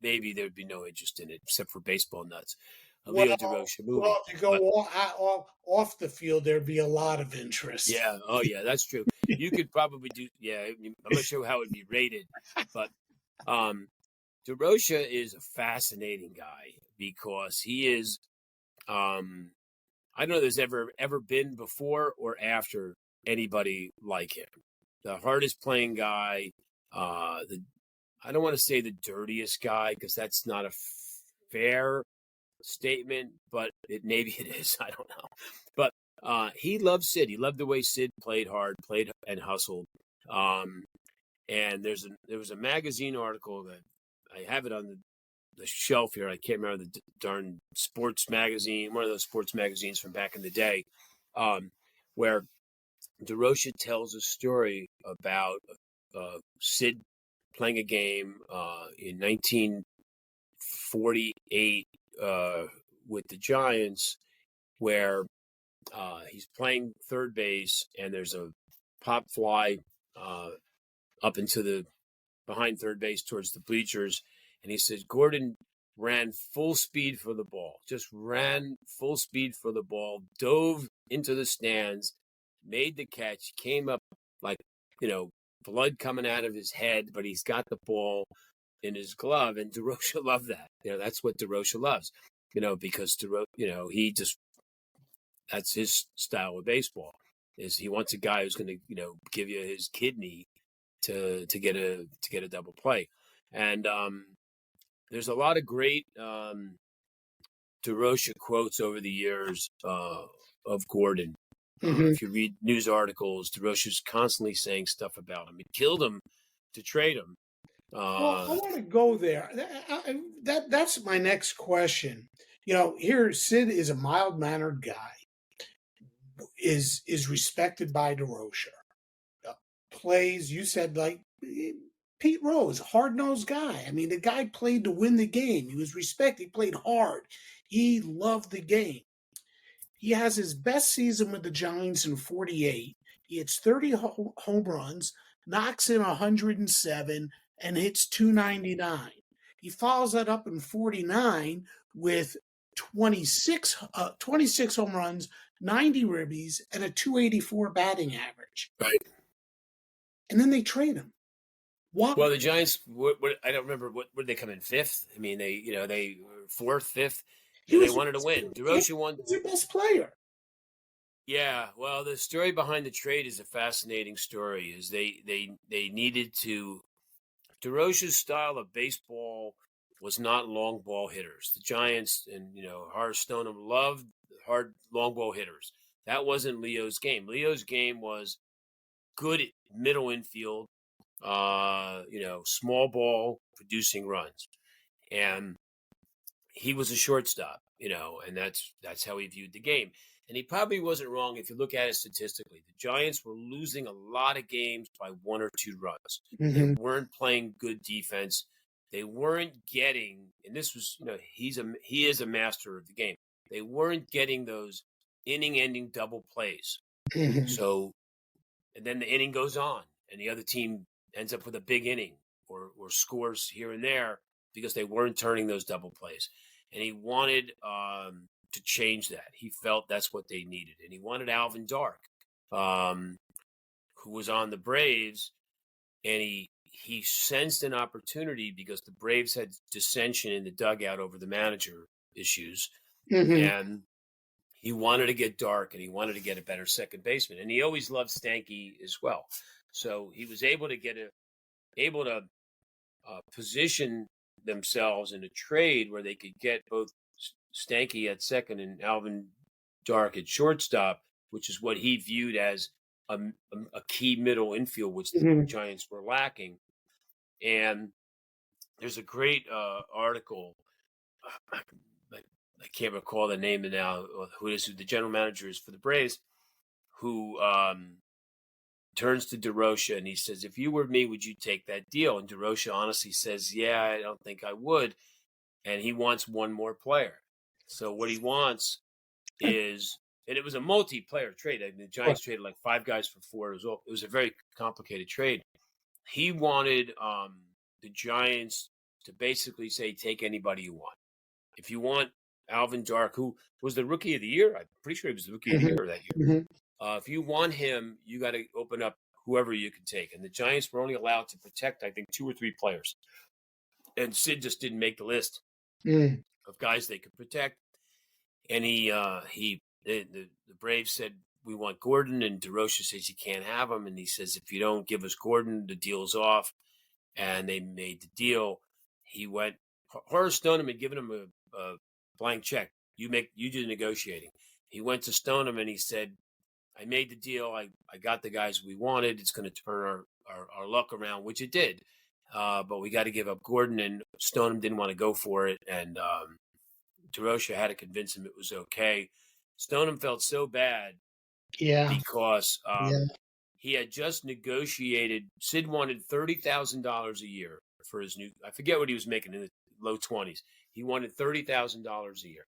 Maybe there'd be no interest in it except for baseball nuts. A Leo Durocher movie, Well, if you go but off the field, there'd be a lot of interest. yeah, oh yeah, that's true. You could probably do. Yeah, I'm not sure how it'd be rated, but um, Durocher is a fascinating guy because he is. I don't know if there's ever been before or after anybody like him. The hardest playing guy, the I don't want to say the dirtiest guy because that's not a fair statement, but maybe it is. I don't know. But he loved Sid. He loved the way Sid played hard, played and hustled. Um, and there was a magazine article that I have it on the shelf here. I can't remember the darn sports magazine, one of those sports magazines from back in the day, where Durocher tells a story about Sid playing a game in 1948 with the Giants, where he's playing third base and there's a pop fly up into the behind third base towards the bleachers. And he says Gordon ran full speed for the ball, just ran full speed for the ball, dove into the stands, made the catch, came up like, blood coming out of his head, but he's got the ball in his glove. And Durocher loved that. That's what Durocher loves, because he just, that's his style of baseball. Is he wants a guy who's going to, give you his kidney to get a double play. And there's a lot of great Durocher quotes over the years of Gordon. If you read news articles, Durocher's constantly saying stuff about him. It killed him to trade him. Well, I want to go there. That's my next question. Here Sid is a mild mannered guy, is respected by Durocher. Plays, you said, like Pete Rose, hard nosed guy. I mean, the guy played to win the game. He was respected. He played hard. He loved the game. He has his best season with the Giants in 48. He hits 30 home runs, knocks in 107, and hits 299. He follows that up in 49 with 26 home runs, 90 ribbies, and a 284 batting average. Right. And then they trade him. Why? Well, the Giants, I don't remember, what did they come in fifth? I mean, they fourth, fifth. They wanted to win. Durocher won. He's their best player. Yeah, well, the story behind the trade is a fascinating story. Is they needed to. Durocher's style of baseball was not long ball hitters. The Giants and Horace Stoneham loved hard long ball hitters. That wasn't Leo's game. Leo's game was good at middle infield, small ball producing runs, and he was a shortstop, and that's how he viewed the game. And he probably wasn't wrong if you look at it statistically. The Giants were losing a lot of games by 1 or 2 runs. They weren't playing good defense. They weren't getting, and this was, he is a master of the game. They weren't getting those inning-ending double plays. So, and then the inning goes on, and the other team ends up with a big inning or scores here and there because they weren't turning those double plays. And he wanted to change that. He felt that's what they needed. And he wanted Alvin Dark, who was on the Braves, and he sensed an opportunity because the Braves had dissension in the dugout over the manager issues. Mm-hmm. And he wanted to get Dark, and he wanted to get a better second baseman. And he always loved Stanky as well. So he was able to position themselves in a trade where they could get both Stanky at second and Alvin Dark at shortstop, which is what he viewed as a key middle infield, which the Giants were lacking. And there's a great article. I can't recall the name now. Who the general manager is for the Braves, who turns to Durocher and he says, "If you were me, would you take that deal?" And Durocher honestly says, "Yeah, I don't think I would." And he wants one more player. So what he wants is, and it was a multi-player trade. I mean, the Giants traded like 5 guys for 4. It was a very complicated trade. He wanted the Giants to basically say, take anybody you want. If you want Alvin Dark, who was the rookie of the year, I'm pretty sure he was the rookie of the year that year. If you want him, you got to open up whoever you can take. And the Giants were only allowed to protect, I think, 2 or 3 players. And Sid just didn't make the list of guys they could protect. And the Braves said, "We want Gordon," and Durocher says you can't have him. And he says, "If you don't give us Gordon, the deal's off." And they made the deal. He went. Horace Stoneham had given him a blank check. You do the negotiating. He went to Stoneham and he said, "I made the deal. I got the guys we wanted. It's going to turn our luck around," which it did. But we got to give up Gordon, and Stoneham didn't want to go for it. And Durocher had to convince him it was okay. Stoneham felt so bad because he had just negotiated. Sid wanted $30,000 a year for his new. I forget what he was making in the low 20s. He wanted $30,000 a year.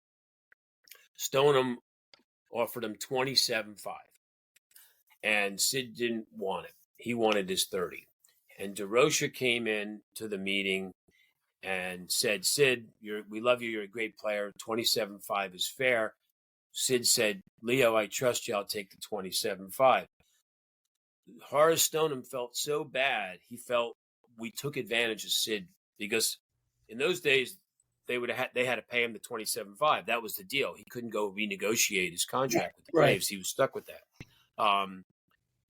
Stoneham offered him $27,500, and Sid didn't want it. He wanted his 30. And Durocher came in to the meeting and said, "Sid, we love you. You're a great player. $27,500 is fair." Sid said, "Leo, I trust you. I'll take the $27,500." Horace Stoneham felt so bad. He felt we took advantage of Sid because in those days they had to pay him the $27,500. That was the deal. He couldn't go renegotiate his contract with the Braves. He was stuck with that.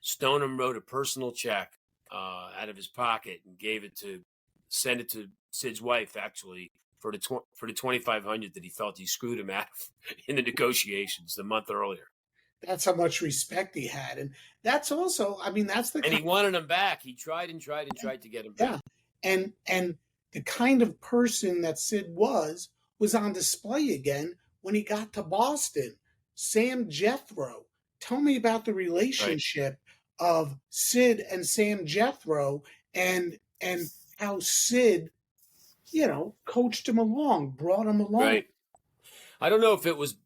Stoneham wrote a personal check out of his pocket and sent it to Sid's wife, actually, for the $2,500 that he felt he screwed him out of in the negotiations the month earlier. That's how much respect he had. And that's also, I mean, that's the... And he wanted him back. He tried and tried and tried to get him back. And the kind of person that Sid was on display again when he got to Boston. Sam Jethro. Tell me about the relationship of Sid and Sam Jethro and how Sid, coached him along, brought him along. Right. I don't know if it was,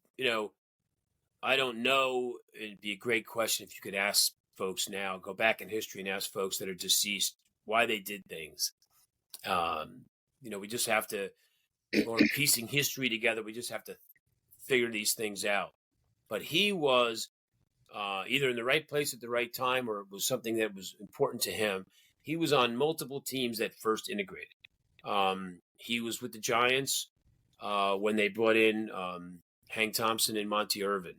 I don't know. It'd be a great question if you could ask folks now, go back in history and ask folks that are deceased why they did things. We just have to, or piecing history together, we just have to figure these things out. But he was either in the right place at the right time, or it was something that was important to him. He was on multiple teams that first integrated. He was with the Giants when they brought in Hank Thompson and Monty Irvin.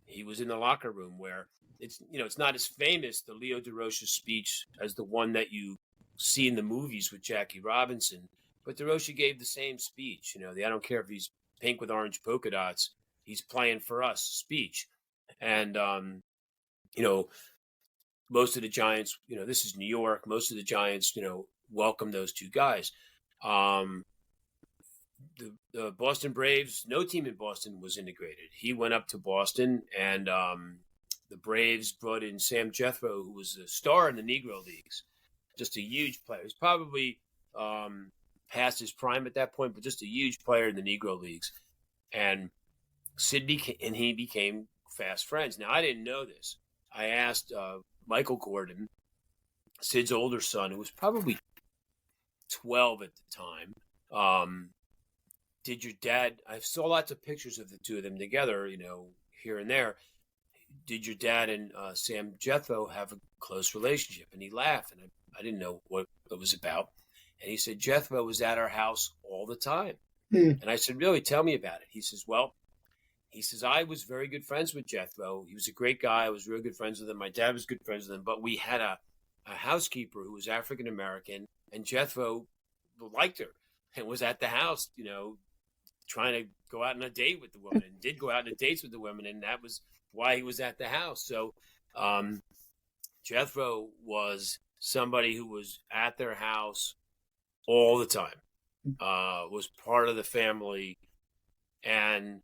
He was in the locker room where it's not as famous, the Leo Durocher speech, as the one that you see in the movies with Jackie Robinson. But Durocher gave the same speech. I don't care if he's pink with orange polka dots, he's playing for us speech. And, most of the Giants, this is New York, most of the Giants, welcome those two guys. The Boston Braves, no team in Boston was integrated. He went up to Boston, and the Braves brought in Sam Jethro, who was a star in the Negro Leagues, just a huge player. He's probably past his prime at that point, but just a huge player in the Negro Leagues. And he became fast friends. Now, I didn't know this. I asked Michael Gordon, Sid's older son, who was probably 12 at the time, did your dad, I saw lots of pictures of the two of them together, here and there. Did your dad and Sam Jethro have a close relationship? And he laughed, and I didn't know what it was about. And he said, Jethro was at our house all the time. And I said, really, tell me about it. He says, I was very good friends with Jethro. He was a great guy. I was real good friends with him. My dad was good friends with him. But we had a housekeeper who was African-American, and Jethro liked her and was at the house, trying to go out on a date with the woman, and did go out on dates with the women. And that was why he was at the house. So Jethro was somebody who was at their house all the time, was part of the family. And,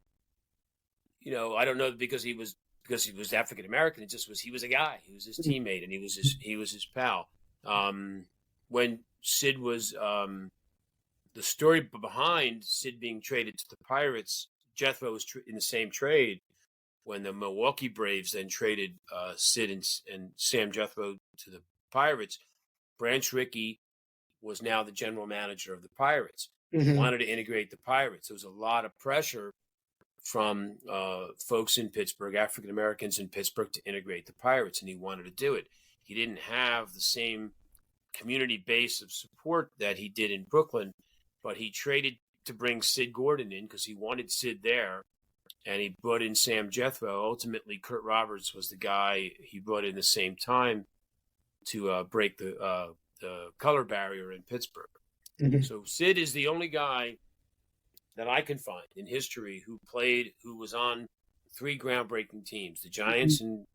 I don't know because he was African American. It just was, he was a guy. He was his teammate, and he was his pal. When Sid was, the story behind Sid being traded to the Pirates, Jethro was in the same trade when the Milwaukee Braves then traded Sid and Sam Jethro to the Pirates. Branch Rickey was now the general manager of the Pirates. He wanted to integrate the Pirates. There was a lot of pressure from folks in Pittsburgh, African Americans in Pittsburgh, to integrate the Pirates, and he wanted to do it. He didn't have the same community base of support that he did in Brooklyn, but he traded to bring Sid Gordon in because he wanted Sid there, and he brought in Sam Jethro. Ultimately, Kurt Roberts was the guy he brought in the same time to break the color barrier in Pittsburgh. So Sid is the only guy that I can find in history who was on three groundbreaking teams: the Giants in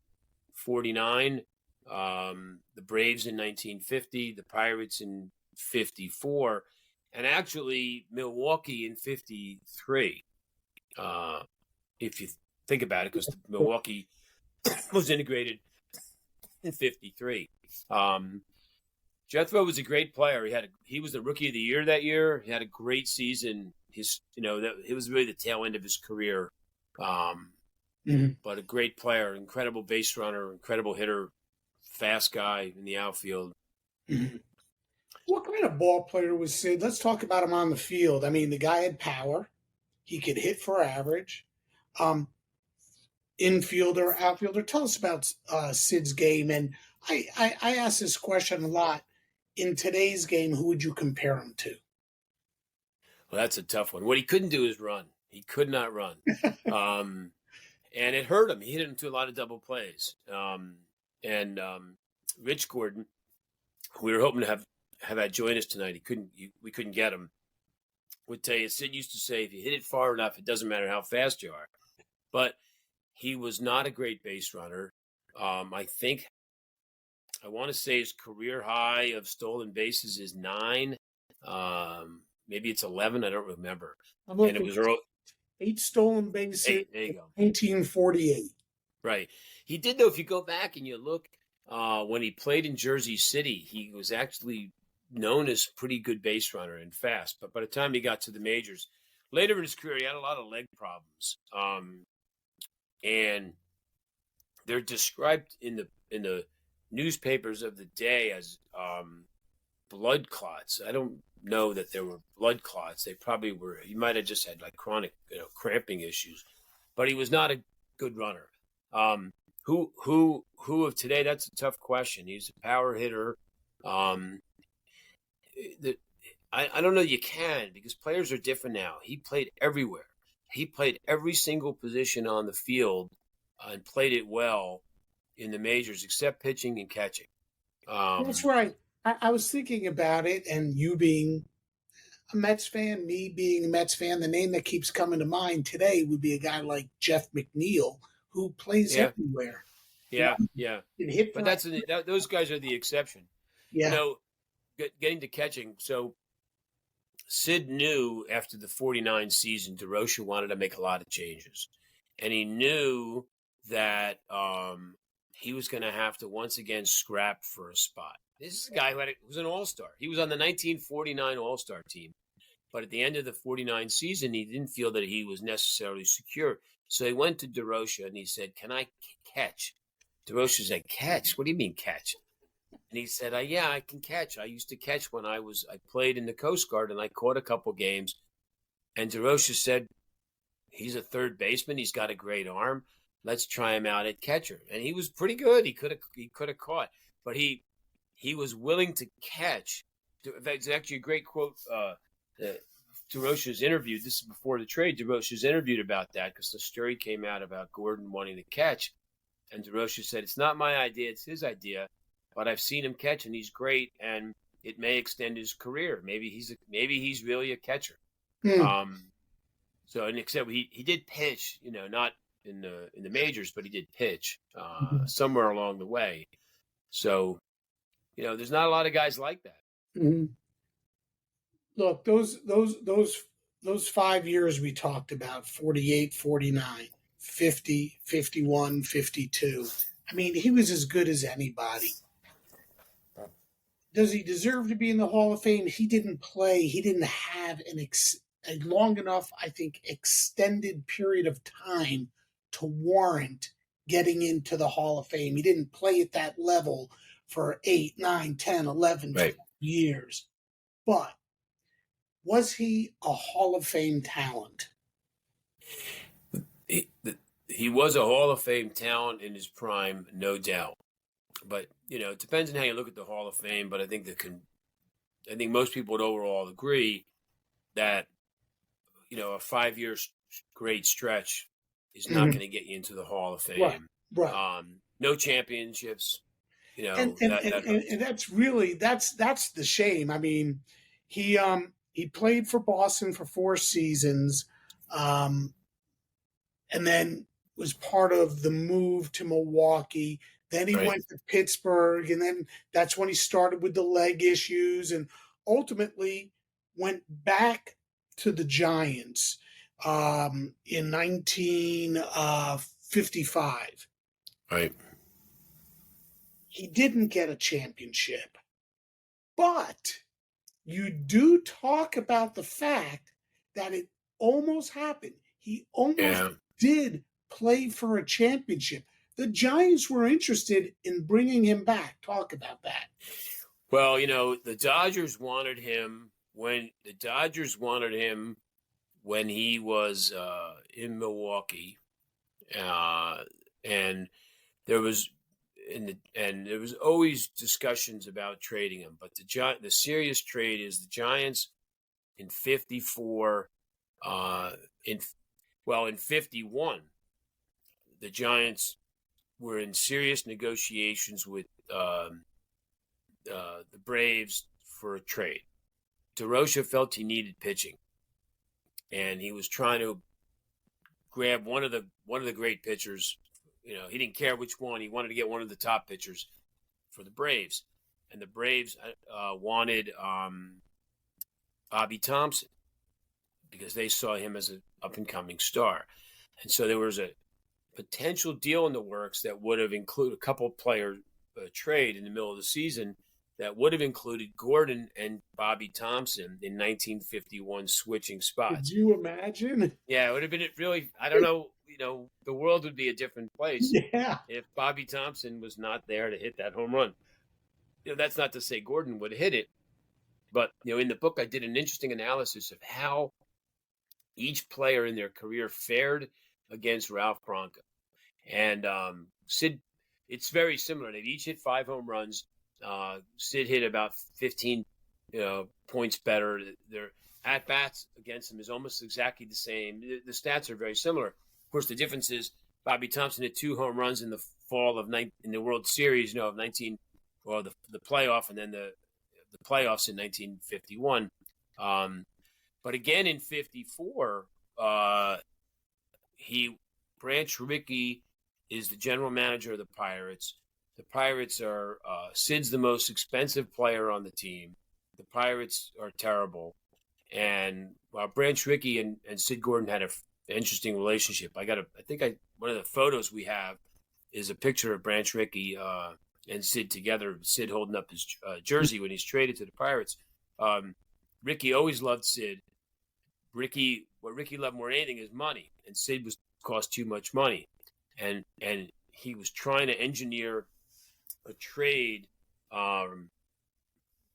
'49, the Braves in 1950, the Pirates in '54, and actually Milwaukee in '53. If you think about it, because Milwaukee was integrated in '53. Jethro was a great player. He was the Rookie of the Year that year. He had a great season. It was really the tail end of his career. But a great player, incredible base runner, incredible hitter, fast guy in the outfield. What kind of ball player was Sid? Let's talk about him on the field. I mean, the guy had power. He could hit for average. Infielder, outfielder. Tell us about Sid's game. And I ask this question a lot. In today's game, who would you compare him to? Well, that's a tough one. What he couldn't do is run. He could not run. And it hurt him. He hit into a lot of double plays. Rich Gordon, who we were hoping to have that join us tonight, we couldn't get him, would tell you, Sid used to say, if you hit it far enough, it doesn't matter how fast you are. But he was not a great base runner. I want to say his career high of stolen bases is 9. Maybe it's 11. I don't remember. And it was 8 stolen bases. 8, there you go. 1948. Right. He did, though, if you go back and you look, when he played in Jersey City, he was actually known as pretty good base runner and fast. But by the time he got to the majors, later in his career, he had a lot of leg problems. And they're described in the newspapers of the day as blood clots. I don't know that there were blood clots. They probably were. He might have just had like chronic, cramping issues, but he was not a good runner. Who of today? That's a tough question. He's a power hitter. I don't know. You can, because players are different now. He played everywhere. He played every single position on the field and played it well in the majors, except pitching and catching. That's right. I was thinking about it, and you being a Mets fan, me being a Mets fan, the name that keeps coming to mind today would be a guy like Jeff McNeil, who plays everywhere. Yeah. But those guys are the exception. Yeah. Getting to catching. So Sid knew after the '49 season, Durocher wanted to make a lot of changes, and he knew that he was going to have to once again scrap for a spot. This is a guy who was an all-star. He was on the 1949 all-star team. But at the end of the '49 season, he didn't feel that he was necessarily secure. So he went to Durocher and he said, "Can I catch?" Durocher said, "Catch? What do you mean catch?" And he said, "Yeah, I can catch. I used to catch when I played in the Coast Guard, and I caught a couple games." And Durocher said, "He's a third baseman. He's got a great arm. Let's try him out at catcher." And he was pretty good. He could have caught, but he was willing to catch. That's actually a great quote Durocher's interviewed. This is before the trade. Durocher's interviewed about that because the story came out about Gordon wanting to catch. And Durocher said, it's not my idea, it's his idea. But I've seen him catch, and he's great, and it may extend his career. Maybe he's really a catcher. So, and except he did pitch, not in the majors, but he did pitch somewhere along the way. So, there's not a lot of guys like that. Mm-hmm. Look, those 5 years we talked about, 48, 49, 50, 51, 52. I mean, he was as good as anybody. Does he deserve to be in the Hall of Fame? He didn't play. He didn't have a long enough, I think, extended period of time to warrant getting into the Hall of Fame. He didn't play at that level for 8, 9, 10, 11 right. years. But was he a Hall of Fame talent? He was a Hall of Fame talent in his prime, no doubt. But, it depends on how you look at the Hall of Fame. But I think most people would overall agree that, a 5-year great stretch is not going to get you into the Hall of Fame. Right. No championships. And that's really that's the shame. I mean, he played for Boston for 4 seasons, and then was part of the move to Milwaukee. Then he went to Pittsburgh, and then that's when he started with the leg issues, and ultimately went back to the Giants in 1955. Right. He didn't get a championship, but you do talk about the fact that it almost happened. He almost did play for a championship. The Giants were interested in bringing him back. Talk about that. Well, the Dodgers wanted him when he was in Milwaukee, and there was always discussions about trading him. But the serious trade is the Giants in 54. In 51, the Giants were in serious negotiations with the Braves for a trade. Durocher felt he needed pitching, and he was trying to grab one of the great pitchers. He didn't care which one. He wanted to get one of the top pitchers for the Braves, and the Braves wanted Bobby Thompson because they saw him as an up-and-coming star, and so there was a potential deal in the works that would have included a couple player trade in the middle of the season that would have included Gordon and Bobby Thompson in 1951 switching spots. Could you imagine? Yeah, it would have been really, I don't know, the world would be a different place if Bobby Thompson was not there to hit that home run. That's not to say Gordon would have hit it, but, in the book, I did an interesting analysis of how each player in their career fared against Ralph Branca. And Sid, it's very similar. They each hit 5 home runs. Sid hit about 15 points better. Their at-bats against him is almost exactly the same. The stats are very similar. Of course, the difference is Bobby Thompson hit 2 home runs in the fall of in the World Series, of 19, well, the playoff, and then the playoffs in 1951. But again in 54, Branch Rickey is the general manager of the Pirates. The Pirates are Sid's the most expensive player on the team. The Pirates are terrible, and Branch Rickey and Sid Gordon had an interesting relationship. One of the photos we have is a picture of Branch Rickey and Sid together. Sid holding up his jersey when he's traded to the Pirates. Rickey always loved Sid. What Rickey loved more than anything is money, and Sid cost too much money, and he was trying to engineer a trade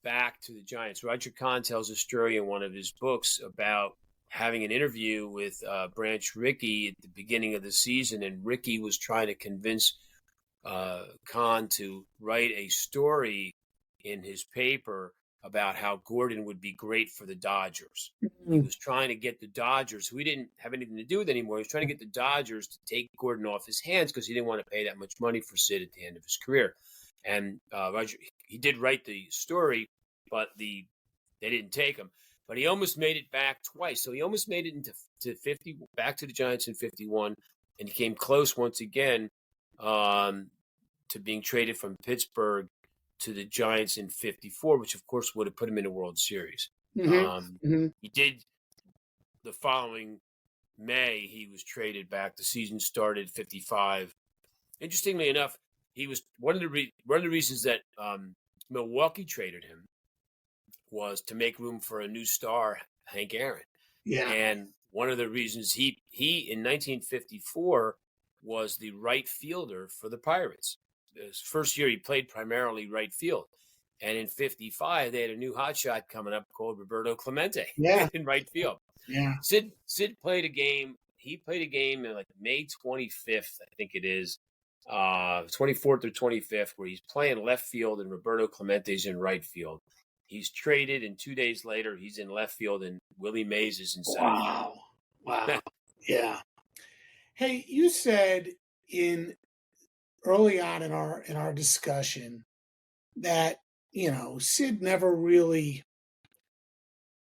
back to the Giants. Roger Cahn tells a story in one of his books about having an interview with Branch Rickey at the beginning of the season, and Rickey was trying to convince Cahn to write a story in his paper about how Gordon would be great for the Dodgers. He Mm. was trying to get the Dodgers, who he didn't have anything to do with anymore. He was trying to get the Dodgers to take Gordon off his hands because he didn't want to pay that much money for Sid at the end of his career. And Roger, he did write the story, but they didn't take him. But he almost made it back twice. So he almost made it into 50, back to the Giants in 51, and he came close once again to being traded from Pittsburgh to the Giants in 54, which of course would have put him in the World Series. He did the following May, he was traded back. The season started 55. Interestingly enough, he was one of the reasons that Milwaukee traded him was to make room for a new star, Hank Aaron. Yeah. And one of the reasons he in 1954 was the right fielder for the Pirates. His first year, he played primarily right field. And in 55, they had a new hotshot coming up called Roberto Clemente in right field. Yeah. Sid played a game. He played a game in like May 25th, I think it is, 24th or 25th, where he's playing left field and Roberto Clemente's in right field. He's traded, and 2 days later, he's in left field, and Willie Mays is in center. Wow. Yeah. Hey, you said early on in our discussion that, Sid never really,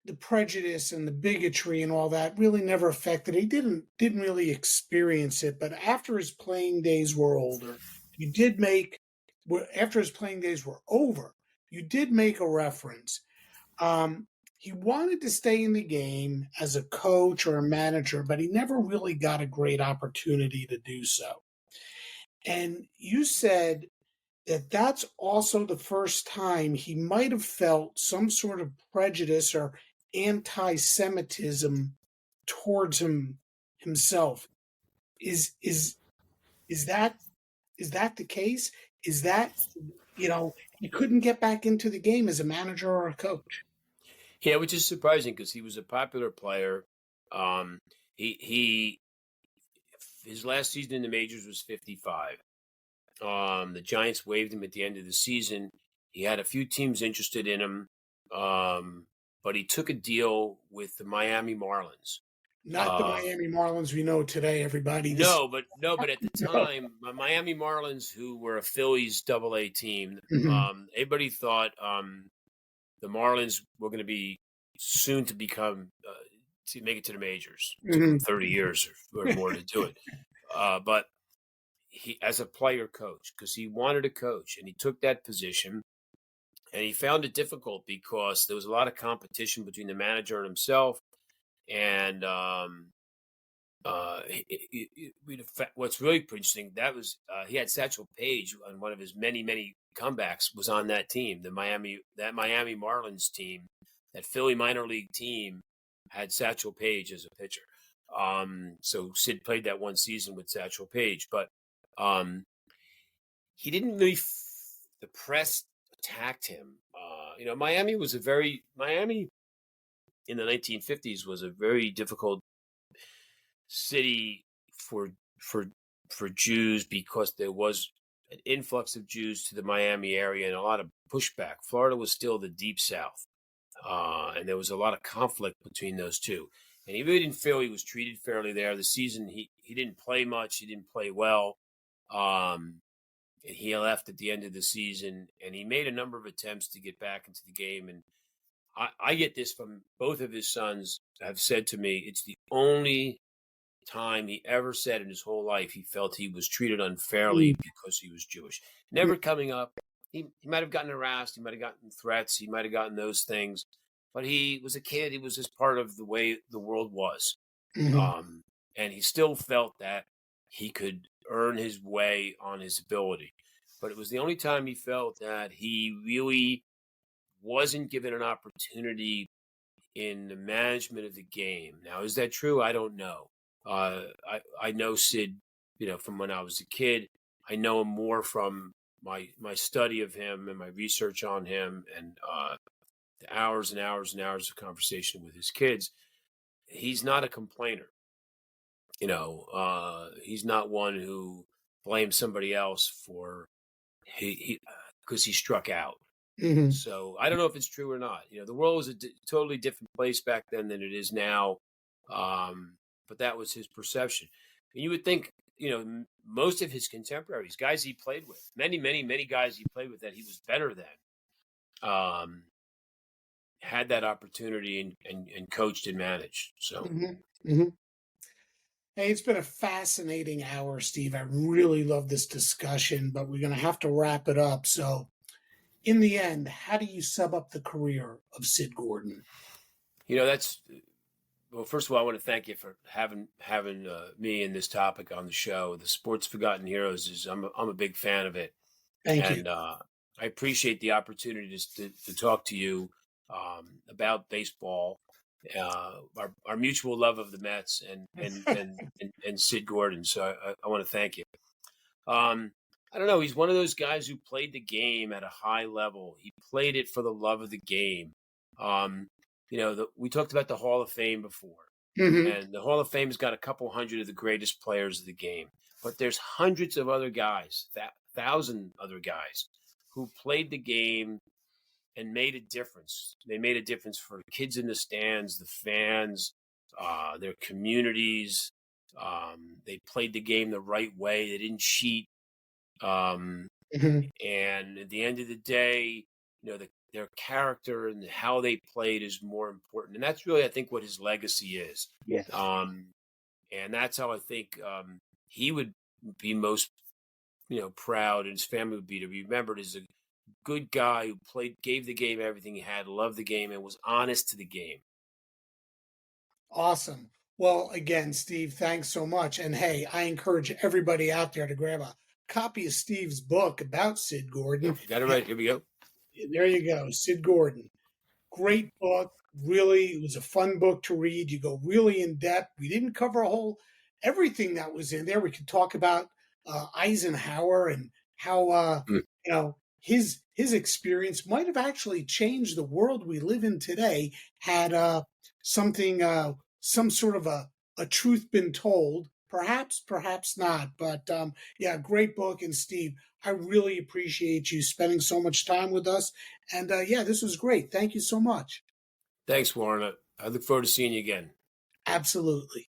the prejudice and the bigotry and all that really never affected. He didn't really experience it, but after his playing days were older, after his playing days were over, you did make a reference. He wanted to stay in the game as a coach or a manager, but he never really got a great opportunity to do so. And you said that that's also the first time he might have felt some sort of prejudice or anti-Semitism towards himself. Is that the case? Is that, he couldn't get back into the game as a manager or a coach? Yeah, which is surprising because he was a popular player. His last season in the majors was 55. The Giants waived him at the end of the season. He had a few teams interested in him, but he took a deal with the Miami Marlins. Not the Miami Marlins we know today, everybody. No, but at the time, the Miami Marlins, who were a Phillies AA team, everybody thought the Marlins were going to be soon to become to make it to the majors. It took him 30 years or more to do it, but he, as a player coach, because he wanted to coach, and he took that position, and he found it difficult because there was a lot of competition between the manager and himself. And what's really interesting, that was he had Satchel Paige on one of his many comebacks, was on that team, that Miami Marlins team, that Philly minor league team had Satchel Paige as a pitcher. So Sid played that one season with Satchel Paige, but he didn't really. The press attacked him. Miami in the 1950s was a very difficult city for Jews because there was an influx of Jews to the Miami area and a lot of pushback. Florida was still the deep South, and there was a lot of conflict between those two. And he really didn't feel he was treated fairly there. The season, he didn't play much. He didn't play well. And he left at the end of the season, and he made a number of attempts to get back into the game. And I get this from both of his sons have said to me, it's the only time he ever said in his whole life he felt he was treated unfairly because he was Jewish. Never coming up. He might have gotten harassed. He might have gotten threats. He might have gotten those things. But he was a kid. He was just part of the way the world was. And he still felt that he could earn his way on his ability. But it was the only time he felt that he really wasn't given an opportunity in the management of the game. Now, is that true? I don't know. I know Sid, from when I was a kid. I know him more from my study of him and my research on him, and the hours and hours and hours of conversation with his kids. He's not a complainer. He's not one who blames somebody else for because he struck out. Mm-hmm. So I don't know if it's true or not. The world was a totally different place back then than it is now. But that was his perception. And you would think, most of his contemporaries, guys he played with, many, many, many guys he played with that he was better than, had that opportunity and coached and managed. So, Hey, it's been a fascinating hour, Steve. I really love this discussion, but we're going to have to wrap it up. So, in the end, how do you sum up the career of Sid Gordon? Well, first of all, I want to thank you for having me and this topic on the show. The Sports Forgotten Heroes I'm a big fan of it. Thank you. And I appreciate the opportunity to talk to you about baseball, our mutual love of the Mets and Sid Gordon. So I want to thank you. I don't know. He's one of those guys who played the game at a high level. He played it for the love of the game. We talked about the Hall of Fame before, and the Hall of Fame's got a couple hundred of the greatest players of the game, but there's hundreds of other guys, 1,000 other guys who played the game and made a difference. They made a difference for kids in the stands, the fans, their communities. They played the game the right way. They didn't cheat. And at the end of the day, their character and how they played is more important. And that's really, I think, what his legacy is. Yes. And that's how I think he would be most, proud, and his family would be to be remembered as a good guy who gave the game everything he had, loved the game, and was honest to the game. Awesome. Well, again, Steve, thanks so much. And hey, I encourage everybody out there to grab a copy of Steve's book about Sid Gordon. You got it right. Here we go. There you go, Sid Gordon. Great book. Really, it was a fun book to read. You go really in depth. We didn't cover everything that was in there. We could talk about Eisenhower and how his experience might have actually changed the world we live in today had some sort of a truth been told. Perhaps not. But great book. And Steve, I really appreciate you spending so much time with us. And this was great. Thank you so much. Thanks, Warren. I look forward to seeing you again. Absolutely.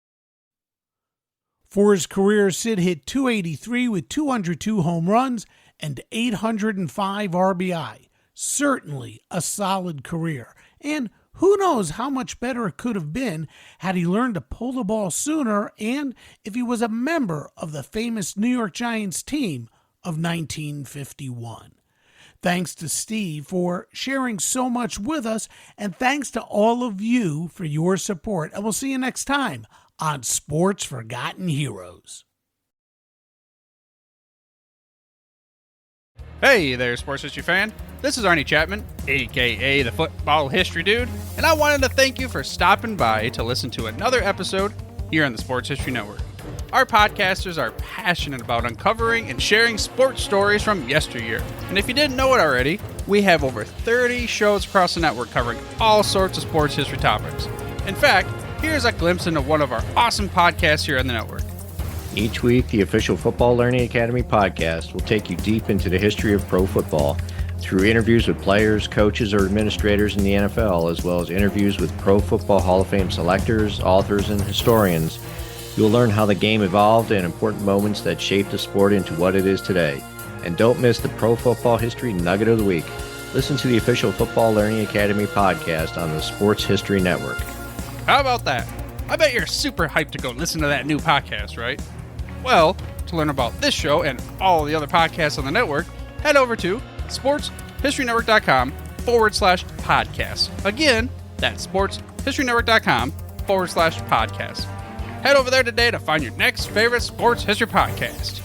For his career, Sid hit .283 with 202 home runs and 805 RBI. Certainly a solid career. And who knows how much better it could have been had he learned to pull the ball sooner and if he was a member of the famous New York Giants team of 1951. Thanks to Steve for sharing so much with us, and thanks to all of you for your support. And we'll see you next time on Sports Forgotten Heroes. Hey there, sports history fan. This is Arnie Chapman, aka the Football History Dude, and I wanted to thank you for stopping by to listen to another episode here on the Sports History Network. Our podcasters are passionate about uncovering and sharing sports stories from yesteryear. And if you didn't know it already, we have over 30 shows across the network covering all sorts of sports history topics. In fact, here's a glimpse into one of our awesome podcasts here on the network. Each week, the official Football Learning Academy podcast will take you deep into the history of pro football through interviews with players, coaches, or administrators in the NFL, as well as interviews with Pro Football Hall of Fame selectors, authors, and historians. You'll learn how the game evolved and important moments that shaped the sport into what it is today. And don't miss the Pro Football History Nugget of the Week. Listen to the official Football Learning Academy podcast on the Sports History Network. How about that? I bet you're super hyped to go listen to that new podcast, right? Well, to learn about this show and all the other podcasts on the network, head over to sportshistorynetwork.com/podcast. Again, that's sportshistorynetwork.com/podcast. Head over there today to find your next favorite sports history podcast.